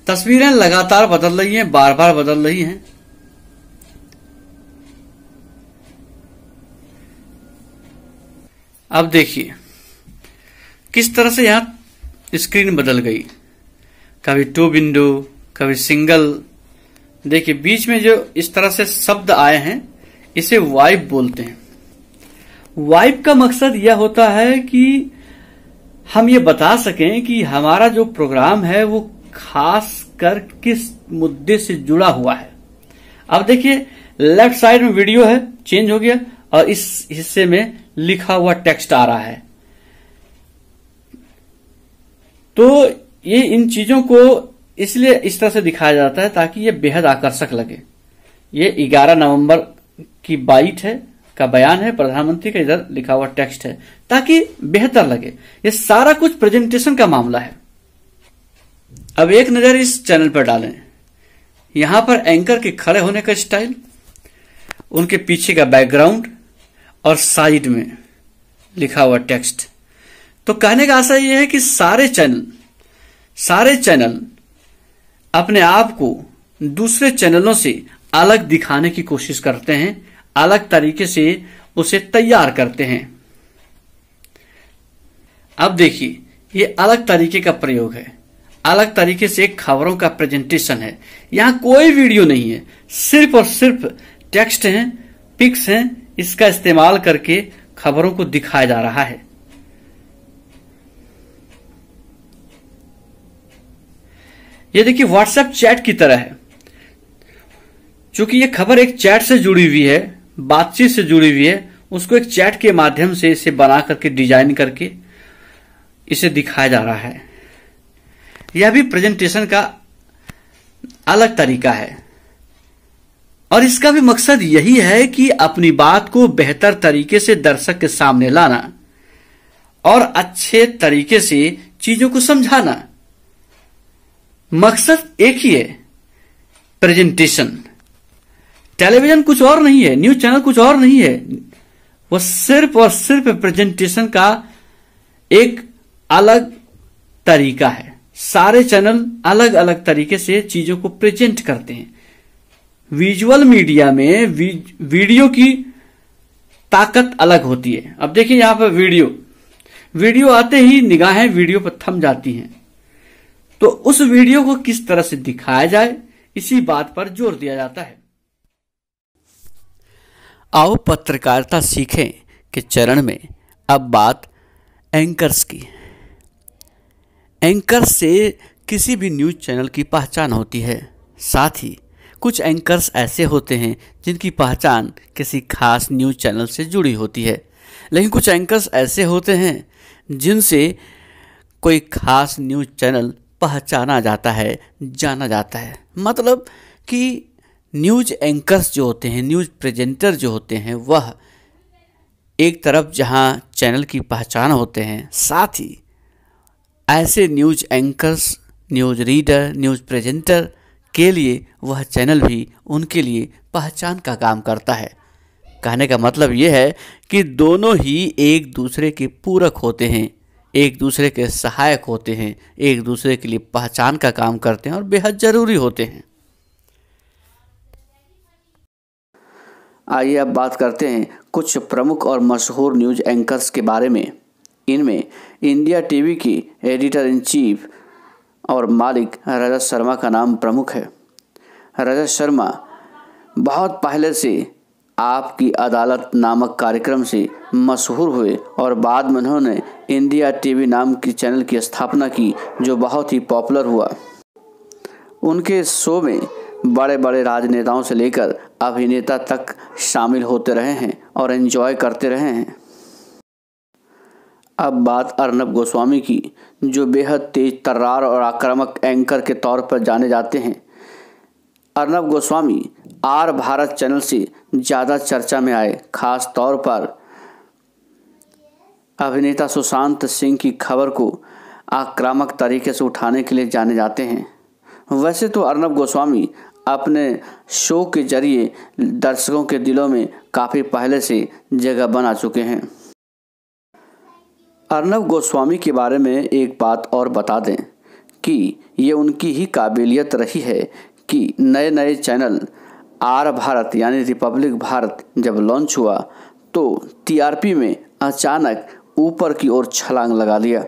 तस्वीरें लगातार बदल रही हैं, बार बार बदल रही हैं। अब देखिए किस तरह से यहां स्क्रीन बदल गई, कभी 2 विंडो, कभी सिंगल। देखिए बीच में जो इस तरह से शब्द आए हैं इसे वाइब बोलते हैं। वाइब का मकसद यह होता है कि हम ये बता सकें कि हमारा जो प्रोग्राम है वो खास कर किस मुद्दे से जुड़ा हुआ है। अब देखिए लेफ्ट साइड में वीडियो है, चेंज हो गया, और इस हिस्से में लिखा हुआ टेक्स्ट आ रहा है। तो ये इन चीजों को इसलिए इस तरह से दिखाया जाता है ताकि ये बेहद आकर्षक लगे। ये 11 नवंबर की बाइट है का बयान है प्रधानमंत्री का, इधर लिखा हुआ टेक्स्ट है ताकि बेहतर लगे। ये सारा कुछ प्रेजेंटेशन का मामला है। अब एक नजर इस चैनल पर डालें। यहां पर एंकर के खड़े होने का स्टाइल, उनके पीछे का बैकग्राउंड और साइड में लिखा हुआ टेक्स्ट। तो कहने का आशा यह है कि सारे चैनल अपने आप को दूसरे चैनलों से अलग दिखाने की कोशिश करते हैं, अलग तरीके से उसे तैयार करते हैं। अब देखिए ये अलग तरीके का प्रयोग है, अलग तरीके से खबरों का प्रेजेंटेशन है। यहां कोई वीडियो नहीं है, सिर्फ और सिर्फ टेक्स्ट हैं, पिक्स हैं, इसका इस्तेमाल करके खबरों को दिखाया जा रहा है। ये देखिए व्हाट्सएप चैट की तरह है। चूंकि ये खबर एक चैट से जुड़ी हुई है, बातचीत से जुड़ी हुई है, उसको एक चैट के माध्यम से इसे बना करके डिजाइन करके इसे दिखाया जा रहा है। यह भी प्रेजेंटेशन का अलग तरीका है और इसका भी मकसद यही है कि अपनी बात को बेहतर तरीके से दर्शक के सामने लाना और अच्छे तरीके से चीजों को समझाना। मकसद एक ही है, प्रेजेंटेशन। टेलीविजन कुछ और नहीं है, न्यूज चैनल कुछ और नहीं है, वो सिर्फ और सिर्फ प्रेजेंटेशन का एक अलग तरीका है। सारे चैनल अलग अलग तरीके से चीजों को प्रेजेंट करते हैं। विजुअल मीडिया में वीडियो की ताकत अलग होती है। अब देखिए यहां पर वीडियो आते ही निगाहें वीडियो पर थम जाती हैं। तो उस वीडियो को किस तरह से दिखाया जाए, इसी बात पर जोर दिया जाता है। आओ पत्रकारिता सीखें के चरण में अब बात एंकर्स की। एंकर से किसी भी न्यूज चैनल की पहचान होती है। साथ ही कुछ एंकर्स ऐसे होते हैं जिनकी पहचान किसी खास न्यूज चैनल से जुड़ी होती है, लेकिन कुछ एंकर्स ऐसे होते हैं जिनसे कोई खास न्यूज चैनल पहचाना जाता है, जाना जाता है। मतलब कि न्यूज एंकर्स जो होते हैं, न्यूज प्रेजेंटर जो होते हैं, वह एक तरफ जहां चैनल की पहचान होते हैं, साथ ही ऐसे news anchors, news reader, news presenter के लिए वह चैनल भी उनके लिए पहचान का काम करता है। कहने का मतलब यह है कि दोनों ही एक दूसरे के पूरक होते हैं, एक दूसरे के सहायक होते हैं, एक दूसरे के लिए पहचान का काम करते हैं और बेहद जरूरी होते हैं। आइए अब बात करते हैं कुछ प्रमुख और मशहूर न्यूज एंकर्स के बारे में। इनमें इंडिया टीवी की एडिटर इन चीफ और मालिक रजत शर्मा का नाम प्रमुख है। रजत शर्मा बहुत पहले से आपकी अदालत नामक कार्यक्रम से मशहूर हुए और बाद में उन्होंने इंडिया टीवी नाम की चैनल की स्थापना की, जो बहुत ही पॉपुलर हुआ। उनके शो में बड़े बड़े राजनेताओं से लेकर अभिनेता तक शामिल होते रहे हैं और एंजॉय करते रहे हैं। अब बात अर्नब गोस्वामी की, जो बेहद तेज तर्रार और आक्रामक एंकर के तौर पर जाने जाते हैं। अर्नब गोस्वामी आर भारत चैनल से ज़्यादा चर्चा में आए, खास तौर पर अभिनेता सुशांत सिंह की खबर को आक्रामक तरीके से उठाने के लिए जाने जाते हैं। वैसे तो अर्नब गोस्वामी अपने शो के जरिए दर्शकों के दिलों में काफ़ी पहले से जगह बना चुके हैं। अर्नब गोस्वामी के बारे में एक बात और बता दें कि ये उनकी ही काबिलियत रही है कि नए नए चैनल आर भारत यानी रिपब्लिक भारत जब लॉन्च हुआ तो टीआरपी में अचानक ऊपर की ओर छलांग लगा लिया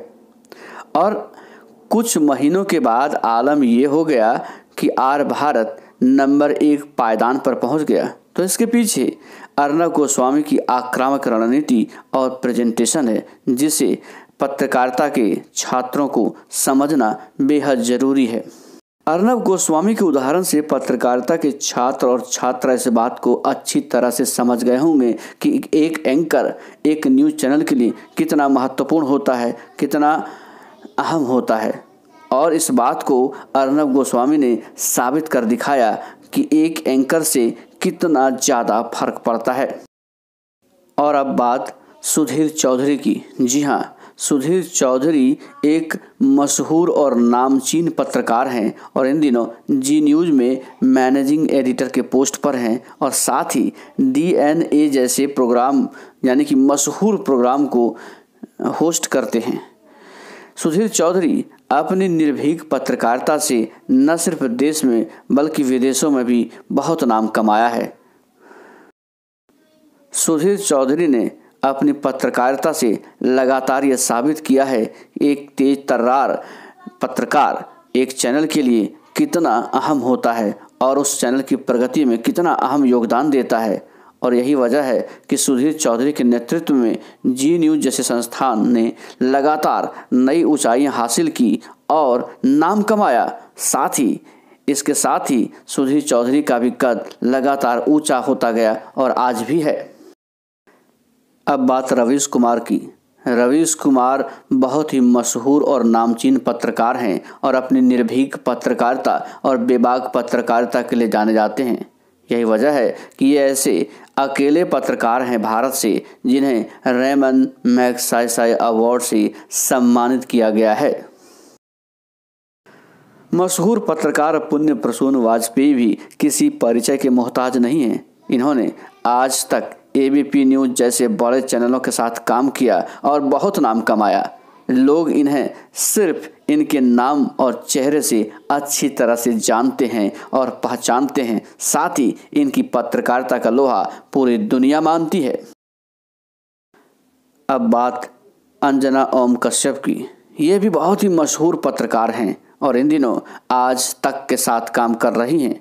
और कुछ महीनों के बाद आलम ये हो गया कि आर भारत नंबर 1 पायदान पर पहुंच गया। तो इसके पीछे अर्नब गोस्वामी की आक्रामक रणनीति और प्रेजेंटेशन है, जिसे पत्रकारिता के छात्रों को समझना बेहद जरूरी है। अर्नब गोस्वामी के उदाहरण से पत्रकारिता के छात्र और छात्रा इस बात को अच्छी तरह से समझ गए होंगे कि एक एंकर एक न्यूज़ चैनल के लिए कितना महत्वपूर्ण होता है, कितना अहम होता है। और इस बात को अर्नब गोस्वामी ने साबित कर दिखाया कि एक एंकर से कितना ज़्यादा फर्क पड़ता है। और अब बात सुधीर चौधरी की। जी हाँ, सुधीर चौधरी एक मशहूर और नामचीन पत्रकार हैं और इन दिनों जी न्यूज़ में मैनेजिंग एडिटर के पोस्ट पर हैं और साथ ही DNA जैसे प्रोग्राम यानी कि मशहूर प्रोग्राम को होस्ट करते हैं। सुधीर चौधरी अपनी निर्भीक पत्रकारिता से न सिर्फ देश में बल्कि विदेशों में भी बहुत नाम कमाया है। सुधीर चौधरी ने अपनी पत्रकारिता से लगातार यह साबित किया है एक तेज तर्रार पत्रकार एक चैनल के लिए कितना अहम होता है और उस चैनल की प्रगति में कितना अहम योगदान देता है। और यही वजह है कि सुधीर चौधरी के नेतृत्व में जी न्यूज़ जैसे संस्थान ने लगातार नई ऊंचाइयां हासिल की और नाम कमाया। इसके साथ ही सुधीर चौधरी का भी कद लगातार ऊंचा होता गया और आज भी है। अब बात रवीश कुमार की। रवीश कुमार बहुत ही मशहूर और नामचीन पत्रकार हैं और अपनी निर्भीक पत्रकारिता और बेबाक पत्रकारिता के लिए जाने जाते हैं। यही वजह है कि ये ऐसे अकेले पत्रकार हैं भारत से जिन्हें रेमन मैगसाइसाई अवार्ड से सम्मानित किया गया है। मशहूर पत्रकार पुण्य प्रसून वाजपेयी भी किसी परिचय के मोहताज नहीं हैं। इन्होंने आज तक ABP न्यूज़ जैसे बड़े चैनलों के साथ काम किया और बहुत नाम कमाया। लोग इन्हें सिर्फ इनके नाम और चेहरे से अच्छी तरह से जानते हैं और पहचानते हैं। साथ ही इनकी पत्रकारिता का लोहा पूरी दुनिया मानती है। अब बात अंजना ओम कश्यप की। ये भी बहुत ही मशहूर पत्रकार हैं और इन दिनों आज तक के साथ काम कर रही हैं।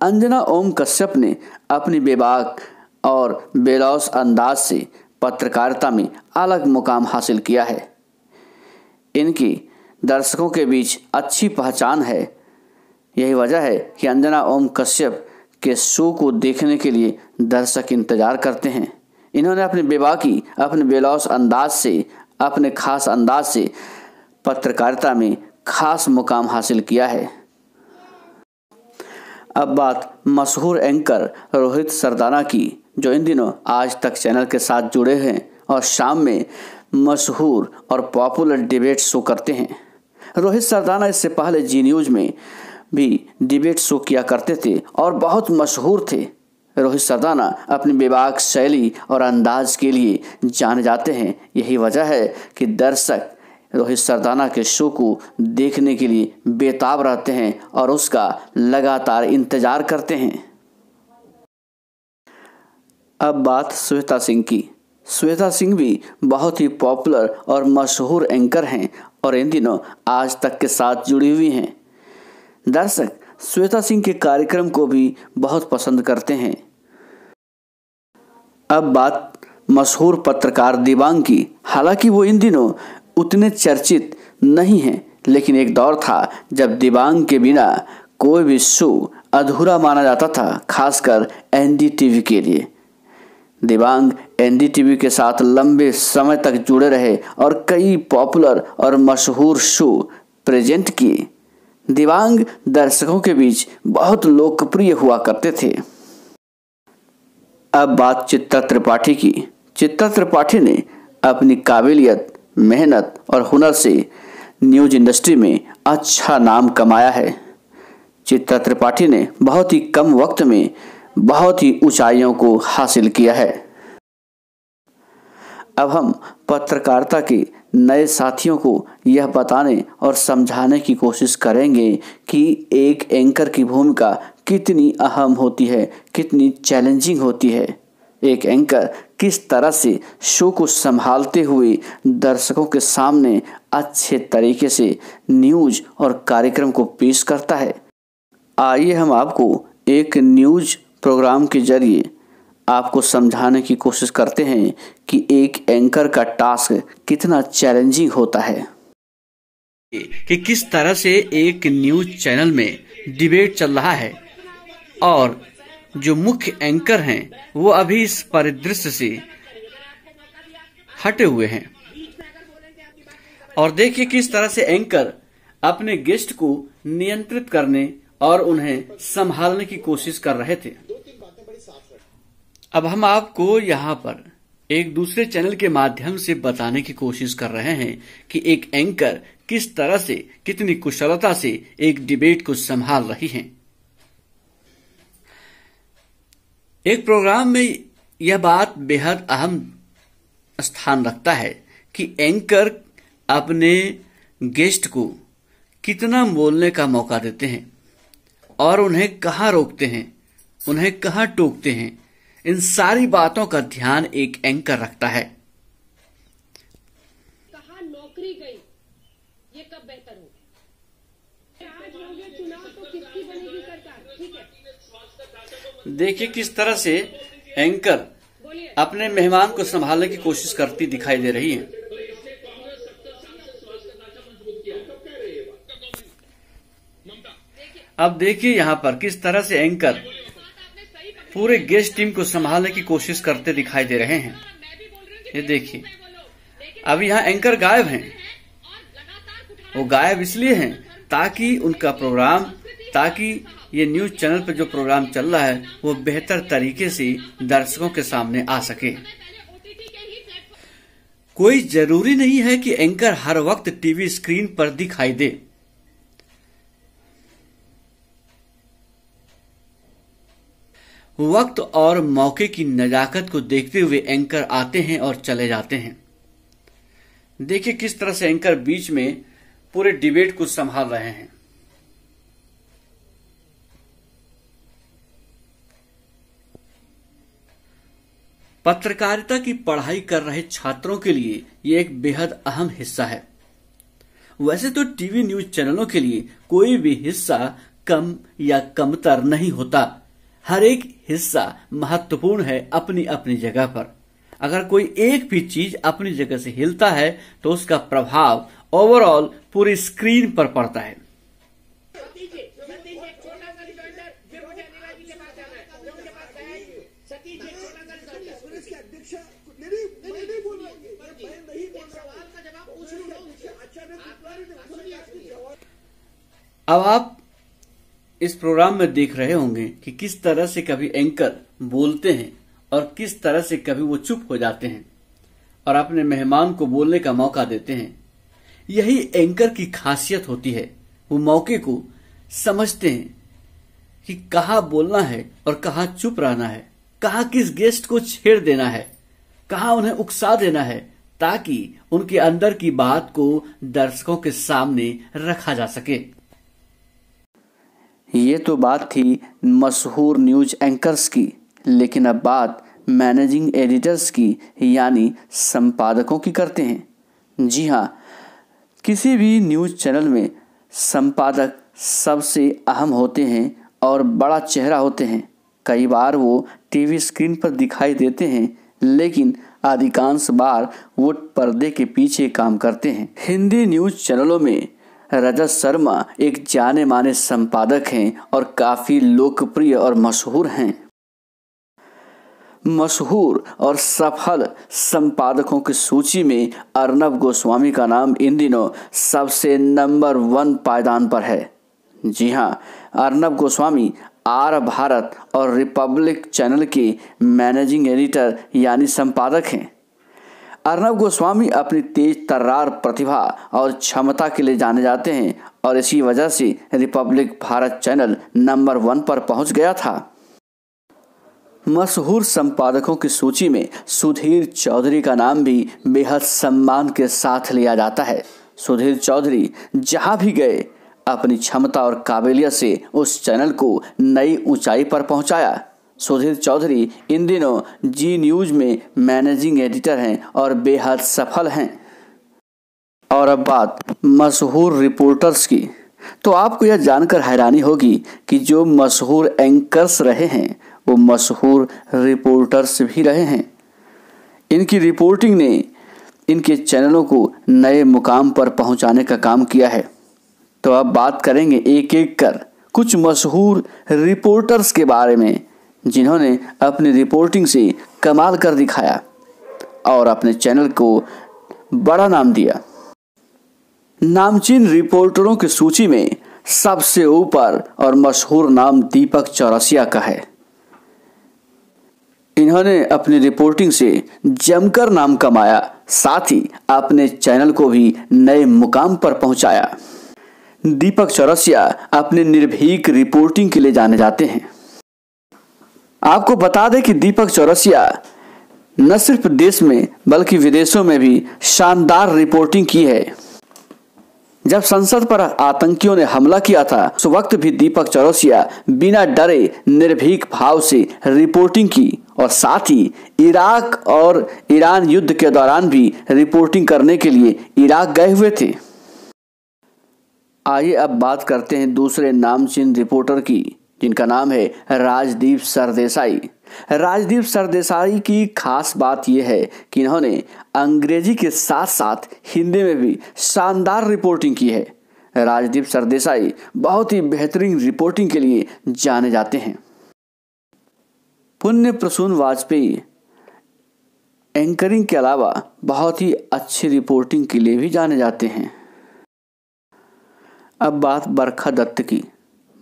अंजना ओम कश्यप ने अपनी बेबाक और बेलौस अंदाज से पत्रकारिता में अलग मुकाम हासिल किया है। इनकी दर्शकों के बीच अच्छी पहचान है। यही वजह है कि अंजना ओम कश्यप के शो को देखने के लिए दर्शक इंतजार करते हैं। इन्होंने अपनी बेबाकी, अपने बेलौस अंदाज से, अपने खास अंदाज से पत्रकारिता में खास मुकाम हासिल किया है। अब बात मशहूर एंकर रोहित सरदाना की, जो इन दिनों आज तक चैनल के साथ जुड़े हैं और शाम में मशहूर और पॉपुलर डिबेट शो करते हैं। रोहित सरदाना इससे पहले जी न्यूज़ में भी डिबेट शो किया करते थे और बहुत मशहूर थे। रोहित सरदाना अपनी बेबाक शैली और अंदाज के लिए जाने जाते हैं। यही वजह है कि दर्शक रोहित सरदाना के शो को देखने के लिए बेताब रहते हैं और उसका लगातार इंतजार करते हैं। अब बात श्वेता सिंह की। श्वेता सिंह भी बहुत ही पॉपुलर और मशहूर एंकर हैं और इन दिनों आज तक के साथ जुड़ी हुई हैं। दर्शक श्वेता सिंह के कार्यक्रम को भी बहुत पसंद करते हैं। अब बात मशहूर पत्रकार दिबांग की। हालांकि वो इन दिनों उतने चर्चित नहीं हैं, लेकिन एक दौर था जब दिबांग के बिना कोई भी शो अधूरा माना जाता था, खासकर NDTV के लिए। दिबांग NDTV के साथ लंबे समय तक जुड़े रहे और कई पॉपुलर और मशहूर शो प्रेजेंट किए। दिबांग दर्शकों के बीच बहुत लोकप्रिय हुआ करते थे। अब बात चित्रा त्रिपाठी की। चित्रा त्रिपाठी ने अपनी काबिलियत, मेहनत और हुनर से न्यूज़ इंडस्ट्री में अच्छा नाम कमाया है। चित्रा त्रिपाठी ने बहुत ही कम वक्त में बहुत ही ऊंचाइयों को हासिल किया है। अब हम पत्रकारिता के नए साथियों को यह बताने और समझाने की कोशिश करेंगे कि एक एंकर की भूमिका कितनी अहम होती है, कितनी चैलेंजिंग होती है। एक एंकर किस तरह से शो को संभालते हुए दर्शकों के सामने अच्छे तरीके से न्यूज़ और कार्यक्रम को पेश करता है। आइए हम आपको एक न्यूज़ प्रोग्राम के जरिए आपको समझाने की कोशिश करते हैं कि एक एंकर का टास्क कितना चैलेंजिंग होता है। कि किस तरह से एक न्यूज चैनल में डिबेट चल रहा है और जो मुख्य एंकर हैं वो अभी इस परिदृश्य से हटे हुए हैं। और देखिए किस तरह से एंकर अपने गेस्ट को नियंत्रित करने और उन्हें संभालने की कोशिश कर रहे थे। अब हम आपको यहाँ पर एक दूसरे चैनल के माध्यम से बताने की कोशिश कर रहे हैं कि एक एंकर किस तरह से कितनी कुशलता से एक डिबेट को संभाल रही हैं। एक प्रोग्राम में यह बात बेहद अहम स्थान रखता है कि एंकर अपने गेस्ट को कितना बोलने का मौका देते हैं और उन्हें कहाँ रोकते हैं, उन्हें कहाँ टोकते हैं। इन सारी बातों का ध्यान एक एंकर रखता है। कहाँ नौकरी गई, ये कब बेहतर हो? आज होंगे चुनाव तो किसकी बनेगी सरकार? ठीक है। देखिए किस तरह से एंकर अपने मेहमान को संभालने की कोशिश करती दिखाई दे रही है। अब देखिए यहाँ पर किस तरह से एंकर पूरे गेस्ट टीम को संभालने की कोशिश करते दिखाई दे रहे हैं। ये देखिए अब यहाँ एंकर गायब हैं। वो गायब इसलिए हैं ताकि उनका प्रोग्राम, ताकि ये न्यूज चैनल पर जो प्रोग्राम चल रहा है वो बेहतर तरीके से दर्शकों के सामने आ सके। कोई जरूरी नहीं है कि एंकर हर वक्त टीवी स्क्रीन पर दिखाई दे। वक्त और मौके की नजाकत को देखते हुए एंकर आते हैं और चले जाते हैं। देखिए किस तरह से एंकर बीच में पूरे डिबेट को संभाल रहे हैं। पत्रकारिता की पढ़ाई कर रहे छात्रों के लिए यह एक बेहद अहम हिस्सा है। वैसे तो टीवी न्यूज चैनलों के लिए कोई भी हिस्सा कम या कमतर नहीं होता। हर एक हिस्सा महत्वपूर्ण है अपनी अपनी जगह पर। अगर कोई एक भी चीज अपनी जगह से हिलता है तो उसका प्रभाव ओवरऑल पूरी स्क्रीन पर पड़ता है। अब आप इस प्रोग्राम में देख रहे होंगे कि किस तरह से कभी एंकर बोलते हैं और किस तरह से कभी वो चुप हो जाते हैं और अपने मेहमान को बोलने का मौका देते हैं। यही एंकर की खासियत होती है। वो मौके को समझते हैं कि कहाँ बोलना है और कहाँ चुप रहना है, कहाँ किस गेस्ट को छेड़ देना है, कहाँ उन्हें उकसा देना है, ताकि उनके अंदर की बात को दर्शकों के सामने रखा जा सके। ये तो बात थी मशहूर न्यूज एंकर्स की, लेकिन अब बात मैनेजिंग एडिटर्स की यानी संपादकों की करते हैं। जी हाँ, किसी भी न्यूज चैनल में संपादक सबसे अहम होते हैं और बड़ा चेहरा होते हैं। कई बार वो टीवी स्क्रीन पर दिखाई देते हैं, लेकिन अधिकांश बार वो पर्दे के पीछे काम करते हैं। हिंदी न्यूज चैनलों में रजत शर्मा एक जाने माने संपादक हैं और काफी लोकप्रिय और मशहूर हैं। मशहूर और सफल संपादकों की सूची में अर्नब गोस्वामी का नाम इन दिनों सबसे नंबर 1 पायदान पर है। जी हाँ, अर्नब गोस्वामी आर भारत और रिपब्लिक चैनल के मैनेजिंग एडिटर यानी संपादक हैं। अर्नब गोस्वामी अपनी तेज तर्रार प्रतिभा और क्षमता के लिए जाने जाते हैं और इसी वजह से रिपब्लिक भारत चैनल नंबर 1 पर पहुंच गया था। मशहूर संपादकों की सूची में सुधीर चौधरी का नाम भी बेहद सम्मान के साथ लिया जाता है। सुधीर चौधरी जहां भी गए अपनी क्षमता और काबिलियत से उस चैनल को नई ऊंचाई पर पहुंचाया। सुधीर चौधरी इन दिनों जी न्यूज में मैनेजिंग एडिटर हैं और बेहद सफल हैं। और अब बात मशहूर रिपोर्टर्स की, तो आपको यह जानकर हैरानी होगी कि जो मशहूर एंकर्स रहे हैं वो मशहूर रिपोर्टर्स भी रहे हैं। इनकी रिपोर्टिंग ने इनके चैनलों को नए मुकाम पर पहुंचाने का काम किया है। तो अब बात करेंगे एक एक कर कुछ मशहूर रिपोर्टर्स के बारे में जिन्होंने अपनी रिपोर्टिंग से कमाल कर दिखाया और अपने चैनल को बड़ा नाम दिया। नामचीन रिपोर्टरों की सूची में सबसे ऊपर और मशहूर नाम दीपक चौरसिया का है। इन्होंने अपनी रिपोर्टिंग से जमकर नाम कमाया, साथ ही अपने चैनल को भी नए मुकाम पर पहुंचाया। दीपक चौरसिया अपने निर्भीक रिपोर्टिंग के लिए जाने जाते हैं। आपको बता दें कि दीपक चौरसिया न सिर्फ देश में बल्कि विदेशों में भी शानदार रिपोर्टिंग की है। जब संसद पर आतंकियों ने हमला किया था उस वक्त भी दीपक चौरसिया बिना डरे निर्भीक भाव से रिपोर्टिंग की और साथ ही इराक और ईरान युद्ध के दौरान भी रिपोर्टिंग करने के लिए इराक गए हुए थे। आइए अब बात करते हैं दूसरे नामचीन रिपोर्टर की, जिनका नाम है राजदीप सरदेसाई। राजदीप सरदेसाई की खास बात यह है कि इन्होंने अंग्रेजी के साथ साथ हिंदी में भी शानदार रिपोर्टिंग की है। राजदीप सरदेसाई बहुत ही बेहतरीन रिपोर्टिंग के लिए जाने जाते हैं। पुण्य प्रसून वाजपेयी एंकरिंग के अलावा बहुत ही अच्छी रिपोर्टिंग के लिए भी जाने जाते हैं। अब बात बरखा दत्त की।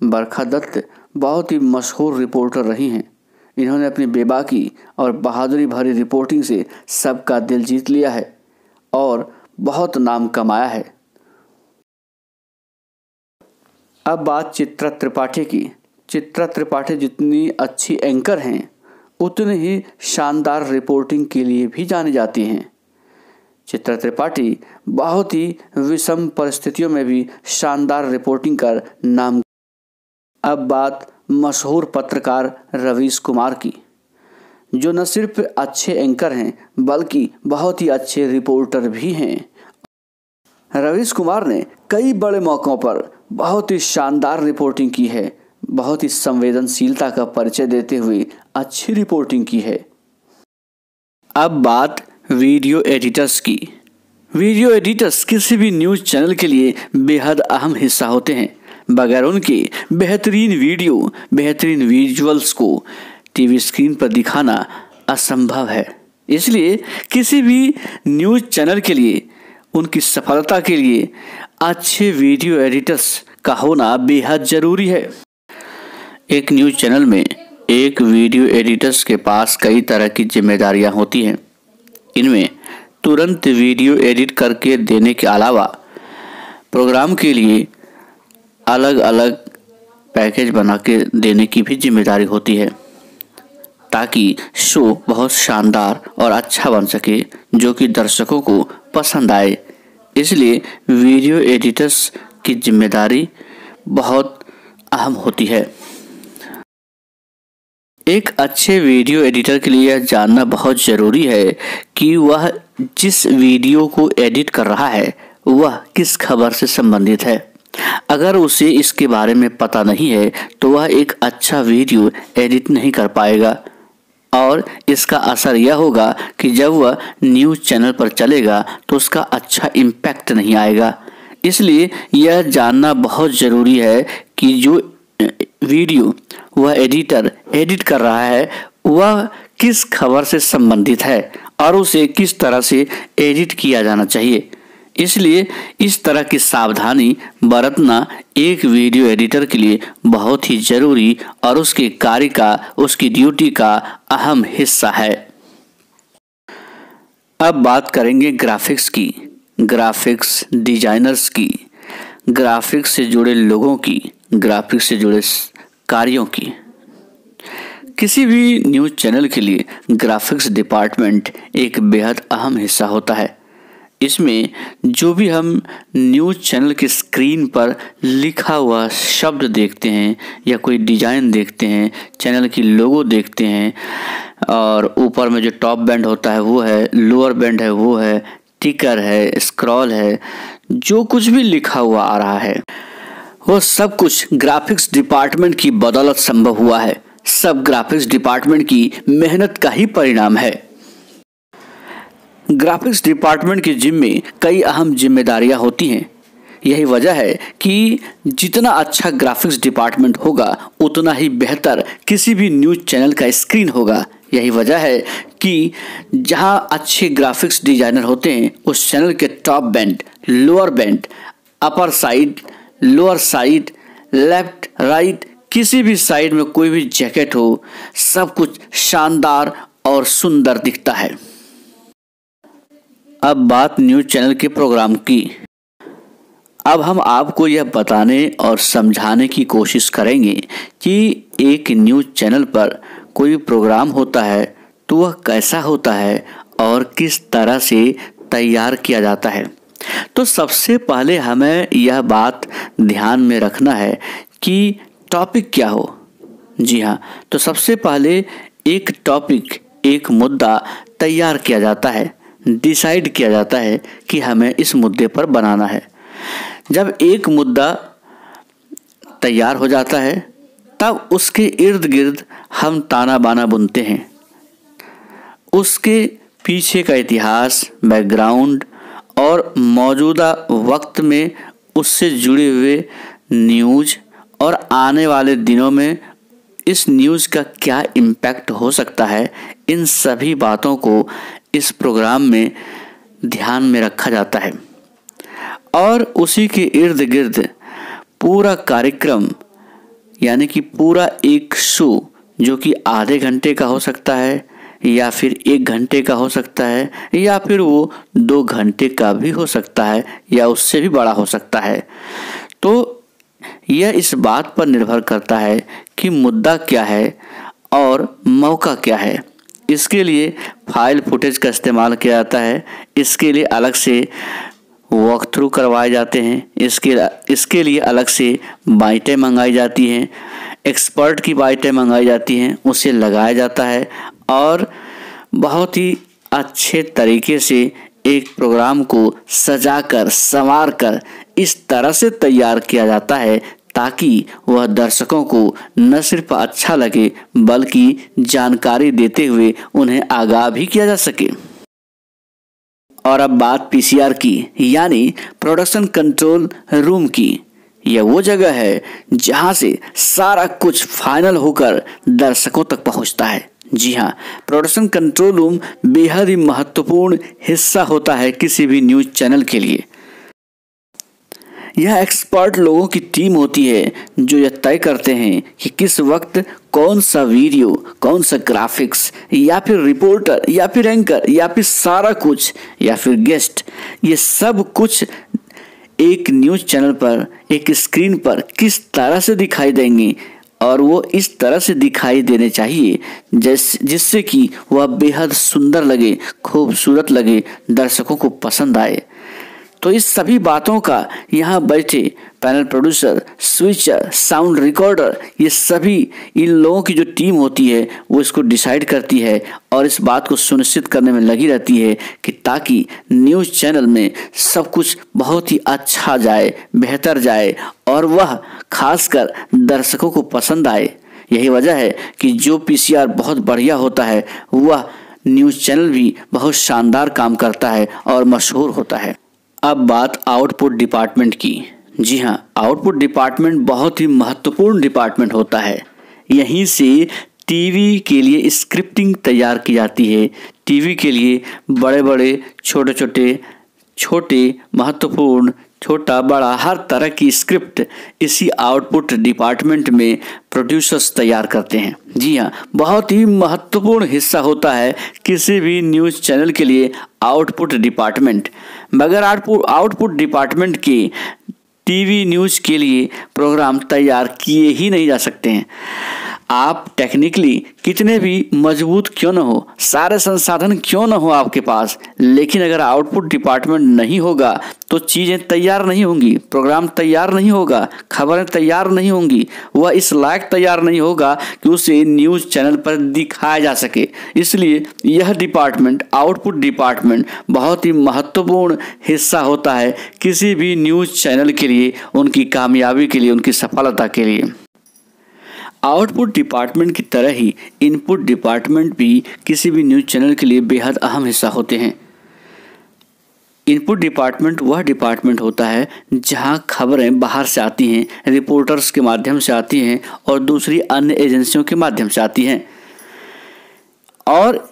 बरखा दत्त बहुत ही मशहूर रिपोर्टर रही हैं। इन्होंने अपनी बेबाकी और बहादुरी भरी रिपोर्टिंग से सबका दिल जीत लिया है और बहुत नाम कमाया है। अब बात चित्रा त्रिपाठी की। चित्रा त्रिपाठी जितनी अच्छी एंकर हैं उतनी ही शानदार रिपोर्टिंग के लिए भी जानी जाती हैं। चित्रा त्रिपाठी बहुत ही विषम परिस्थितियों में भी शानदार रिपोर्टिंग कर नाम। अब बात मशहूर पत्रकार रवीश कुमार की, जो न सिर्फ अच्छे एंकर हैं बल्कि बहुत ही अच्छे रिपोर्टर भी हैं। रवीश कुमार ने कई बड़े मौकों पर बहुत ही शानदार रिपोर्टिंग की है, बहुत ही संवेदनशीलता का परिचय देते हुए अच्छी रिपोर्टिंग की है। अब बात वीडियो एडिटर्स की। वीडियो एडिटर्स किसी भी न्यूज़ चैनल के लिए बेहद अहम हिस्सा होते हैं। बगैर उनके बेहतरीन वीडियो, बेहतरीन विजुअल्स को टीवी स्क्रीन पर दिखाना असंभव है। इसलिए किसी भी न्यूज़ चैनल के लिए, उनकी सफलता के लिए अच्छे वीडियो एडिटर्स का होना बेहद ज़रूरी है। एक न्यूज़ चैनल में एक वीडियो एडिटर्स के पास कई तरह की जिम्मेदारियां होती हैं। इनमें तुरंत वीडियो एडिट करके देने के अलावा प्रोग्राम के लिए अलग अलग पैकेज बना के देने की भी जिम्मेदारी होती है, ताकि शो बहुत शानदार और अच्छा बन सके जो कि दर्शकों को पसंद आए। इसलिए वीडियो एडिटर्स की जिम्मेदारी बहुत अहम होती है। एक अच्छे वीडियो एडिटर के लिए यह जानना बहुत ज़रूरी है कि वह जिस वीडियो को एडिट कर रहा है वह किस खबर से संबंधित है। अगर उसे इसके बारे में पता नहीं है तो वह एक अच्छा वीडियो एडिट नहीं कर पाएगा और इसका असर यह होगा कि जब वह न्यूज़ चैनल पर चलेगा तो उसका अच्छा इम्पैक्ट नहीं आएगा। इसलिए यह जानना बहुत ज़रूरी है कि जो वीडियो वह एडिटर एडिट कर रहा है वह किस खबर से संबंधित है और उसे किस तरह से एडिट किया जाना चाहिए। इसलिए इस तरह की सावधानी बरतना एक वीडियो एडिटर के लिए बहुत ही जरूरी और उसके कार्य का, उसकी ड्यूटी का अहम हिस्सा है। अब बात करेंगे ग्राफिक्स की, ग्राफिक्स डिजाइनर्स की, ग्राफिक्स से जुड़े लोगों की, ग्राफिक्स से जुड़े कार्यों की। किसी भी न्यूज़ चैनल के लिए ग्राफिक्स डिपार्टमेंट एक बेहद अहम हिस्सा होता है। इसमें जो भी हम न्यूज़ चैनल की स्क्रीन पर लिखा हुआ शब्द देखते हैं या कोई डिजाइन देखते हैं, चैनल की लोगो देखते हैं और ऊपर में जो टॉप बैंड होता है वो है, लोअर बैंड है वो है, टिकर है, स्क्रॉल है, जो कुछ भी लिखा हुआ आ रहा है वो सब कुछ ग्राफिक्स डिपार्टमेंट की बदौलत संभव हुआ है। सब ग्राफिक्स डिपार्टमेंट की मेहनत का ही परिणाम है। ग्राफिक्स डिपार्टमेंट के जिम्मे कई अहम जिम्मेदारियां होती हैं। यही वजह है कि जितना अच्छा ग्राफिक्स डिपार्टमेंट होगा उतना ही बेहतर किसी भी न्यूज़ चैनल का स्क्रीन होगा। यही वजह है कि जहां अच्छे ग्राफिक्स डिजाइनर होते हैं उस चैनल के top band, lower band, upper side, lower side, left, right, किसी भी साइड में कोई भी जैकेट हो, सब कुछ शानदार और सुंदर दिखता है। अब बात न्यूज़ चैनल के प्रोग्राम की। अब हम आपको यह बताने और समझाने की कोशिश करेंगे कि एक न्यूज़ चैनल पर कोई प्रोग्राम होता है तो वह कैसा होता है और किस तरह से तैयार किया जाता है। तो सबसे पहले हमें यह बात ध्यान में रखना है कि टॉपिक क्या हो। जी हाँ, तो सबसे पहले एक टॉपिक, एक मुद्दा तैयार किया जाता है, डिसाइड किया जाता है कि हमें इस मुद्दे पर बनाना है। जब एक मुद्दा तैयार हो जाता है तब उसके इर्द गिर्द हम ताना बाना बुनते हैं। उसके पीछे का इतिहास, बैकग्राउंड और मौजूदा वक्त में उससे जुड़े हुए न्यूज़ और आने वाले दिनों में इस न्यूज़ का क्या इम्पैक्ट हो सकता है, इन सभी बातों को इस प्रोग्राम में ध्यान में रखा जाता है। और उसी के इर्द गिर्द पूरा कार्यक्रम यानी कि पूरा एक शो जो कि आधे घंटे का हो सकता है या फिर 1 घंटे का हो सकता है या फिर वो 2 घंटे का भी हो सकता है या उससे भी बड़ा हो सकता है। तो यह इस बात पर निर्भर करता है कि मुद्दा क्या है और मौका क्या है। इसके लिए फाइल फुटेज का इस्तेमाल किया जाता है। इसके लिए अलग से वॉक थ्रू करवाए जाते हैं। इसके लिए अलग से बाइटें मंगाई जाती हैं, एक्सपर्ट की बाइटें मंगाई जाती हैं, उसे लगाया जाता है और बहुत ही अच्छे तरीके से एक प्रोग्राम को सजाकर संवारकर इस तरह से तैयार किया जाता है ताकि वह दर्शकों को न सिर्फ अच्छा लगे बल्कि जानकारी देते हुए उन्हें आगाह भी किया जा सके। और अब बात पीसीआर की यानी प्रोडक्शन कंट्रोल रूम की। यह वो जगह है जहां से सारा कुछ फाइनल होकर दर्शकों तक पहुंचता है। जी हाँ, प्रोडक्शन कंट्रोल रूम बेहद ही महत्वपूर्ण हिस्सा होता है किसी भी न्यूज़ चैनल के लिए। यह एक्सपर्ट लोगों की टीम होती है जो यह तय करते हैं कि किस वक्त कौन सा वीडियो, कौन सा ग्राफिक्स या फिर रिपोर्टर या फिर एंकर या फिर सारा कुछ या फिर गेस्ट, ये सब कुछ एक न्यूज़ चैनल पर, एक स्क्रीन पर किस तरह से दिखाई देंगे और वो इस तरह से दिखाई देने चाहिए जिससे कि वह बेहद सुंदर लगे, खूबसूरत लगे, दर्शकों को पसंद आए। तो इस सभी बातों का यहाँ बैठे panel producer, switcher, sound recorder, ये सभी इन लोगों की जो टीम होती है वो इसको डिसाइड करती है और इस बात को सुनिश्चित करने में लगी रहती है कि ताकि न्यूज़ चैनल में सब कुछ बहुत ही अच्छा जाए, बेहतर जाए और वह खासकर दर्शकों को पसंद आए। यही वजह है कि जो पीसीआर बहुत बढ़िया होता है वह न्यूज़ चैनल भी बहुत शानदार काम करता है और मशहूर होता है। अब बात आउटपुट डिपार्टमेंट की। जी हाँ, आउटपुट डिपार्टमेंट बहुत ही महत्वपूर्ण डिपार्टमेंट होता है। यहीं से टीवी के लिए स्क्रिप्टिंग तैयार की जाती है। टीवी के लिए बड़े बड़े, छोटे, महत्वपूर्ण, छोटा बड़ा हर तरह की स्क्रिप्ट इसी आउटपुट डिपार्टमेंट में प्रोड्यूसर्स तैयार करते हैं। जी हाँ, बहुत ही महत्वपूर्ण हिस्सा होता है किसी भी न्यूज़ चैनल के लिए आउटपुट डिपार्टमेंट। मगर आउटपुट डिपार्टमेंट के टीवी न्यूज़ के लिए प्रोग्राम तैयार किए ही नहीं जा सकते हैं। आप टेक्निकली कितने भी मजबूत क्यों न हो, सारे संसाधन क्यों न हो आपके पास, लेकिन अगर आउटपुट डिपार्टमेंट नहीं होगा तो चीज़ें तैयार नहीं होंगी, प्रोग्राम तैयार नहीं होगा, खबरें तैयार नहीं होंगी, वह इस लायक तैयार नहीं होगा कि उसे न्यूज़ चैनल पर दिखाया जा सके। इसलिए यह डिपार्टमेंट, आउटपुट डिपार्टमेंट बहुत ही महत्वपूर्ण हिस्सा होता है किसी भी न्यूज़ चैनल के लिए, उनकी कामयाबी के लिए, उनकी सफलता के लिए। आउटपुट डिपार्टमेंट की तरह ही इनपुट डिपार्टमेंट भी किसी भी न्यूज़ चैनल के लिए बेहद अहम हिस्सा होते हैं। इनपुट डिपार्टमेंट वह डिपार्टमेंट होता है जहां खबरें बाहर से आती हैं, रिपोर्टर्स के माध्यम से आती हैं और दूसरी अन्य एजेंसियों के माध्यम से आती हैं। और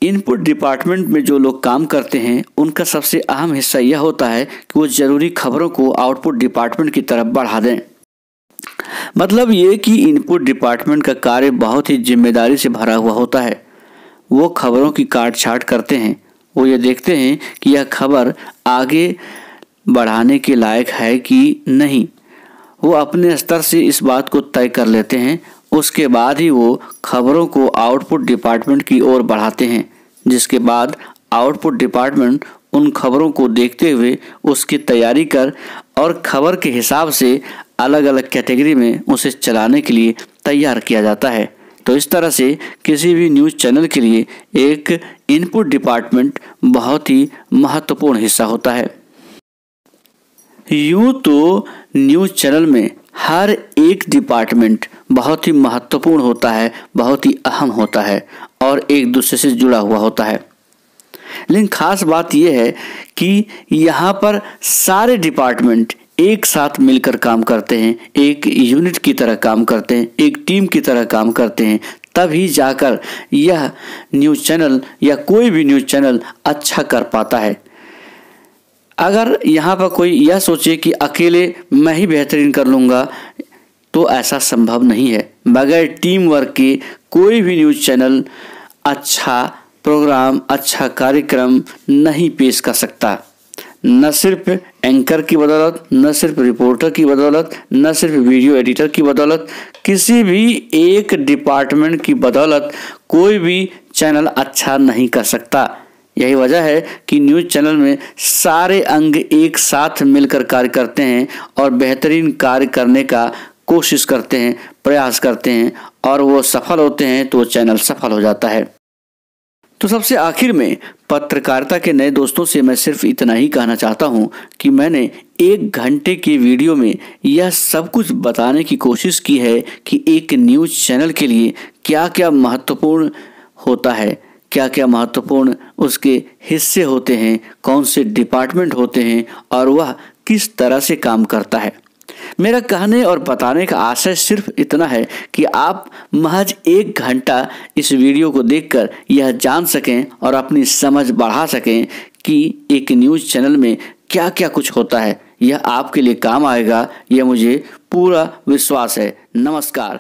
इनपुट डिपार्टमेंट में जो लोग काम करते हैं उनका सबसे अहम हिस्सा यह होता है कि वो ज़रूरी खबरों को आउटपुट डिपार्टमेंट की तरफ बढ़ा दें। मतलब ये कि इनपुट डिपार्टमेंट का कार्य बहुत ही जिम्मेदारी से भरा हुआ होता है। वो खबरों की काट छाट करते हैं, वो ये देखते हैं कि यह खबर आगे बढ़ाने के लायक है कि नहीं। वो अपने स्तर से इस बात को तय कर लेते हैं, उसके बाद ही वो खबरों को आउटपुट डिपार्टमेंट की ओर बढ़ाते हैं, जिसके बाद आउटपुट डिपार्टमेंट उन खबरों को देखते हुए उसकी तैयारी कर और खबर के हिसाब से अलग अलग कैटेगरी में उसे चलाने के लिए तैयार किया जाता है। तो इस तरह से किसी भी न्यूज़ चैनल के लिए एक इनपुट डिपार्टमेंट बहुत ही महत्वपूर्ण हिस्सा होता है। यूँ तो न्यूज़ चैनल में हर एक डिपार्टमेंट बहुत ही महत्वपूर्ण होता है, बहुत ही अहम होता है और एक दूसरे से जुड़ा हुआ होता है। लेकिन खास बात यह है कि यहाँ पर सारे डिपार्टमेंट एक साथ मिलकर काम करते हैं, एक यूनिट की तरह काम करते हैं, एक टीम की तरह काम करते हैं, तभी जाकर यह न्यूज़ चैनल या कोई भी न्यूज़ चैनल अच्छा कर पाता है। अगर यहाँ पर कोई यह सोचे कि अकेले मैं ही बेहतरीन कर लूँगा तो ऐसा संभव नहीं है। बगैर टीम वर्क के कोई भी न्यूज़ चैनल अच्छा प्रोग्राम, अच्छा कार्यक्रम नहीं पेश कर सकता। न सिर्फ एंकर की बदौलत, न सिर्फ रिपोर्टर की बदौलत, न सिर्फ वीडियो एडिटर की बदौलत, किसी भी एक डिपार्टमेंट की बदौलत कोई भी चैनल अच्छा नहीं कर सकता। यही वजह है कि न्यूज़ चैनल में सारे अंग एक साथ मिलकर कार्य करते हैं और बेहतरीन कार्य करने का कोशिश करते हैं, प्रयास करते हैं और वो सफल होते हैं तो चैनल सफल हो जाता है। तो सबसे आखिर में पत्रकारिता के नए दोस्तों से मैं सिर्फ इतना ही कहना चाहता हूँ कि मैंने 1 घंटे की वीडियो में यह सब कुछ बताने की कोशिश की है कि एक न्यूज़ चैनल के लिए क्या क्या महत्वपूर्ण होता है, क्या क्या महत्वपूर्ण उसके हिस्से होते हैं, कौन से डिपार्टमेंट होते हैं और वह किस तरह से काम करता है। मेरा कहने और बताने का आशय सिर्फ इतना है कि आप महज 1 घंटा इस वीडियो को देखकर यह जान सकें और अपनी समझ बढ़ा सकें कि एक न्यूज़ चैनल में क्या क्या कुछ होता है। यह आपके लिए काम आएगा, यह मुझे पूरा विश्वास है। नमस्कार।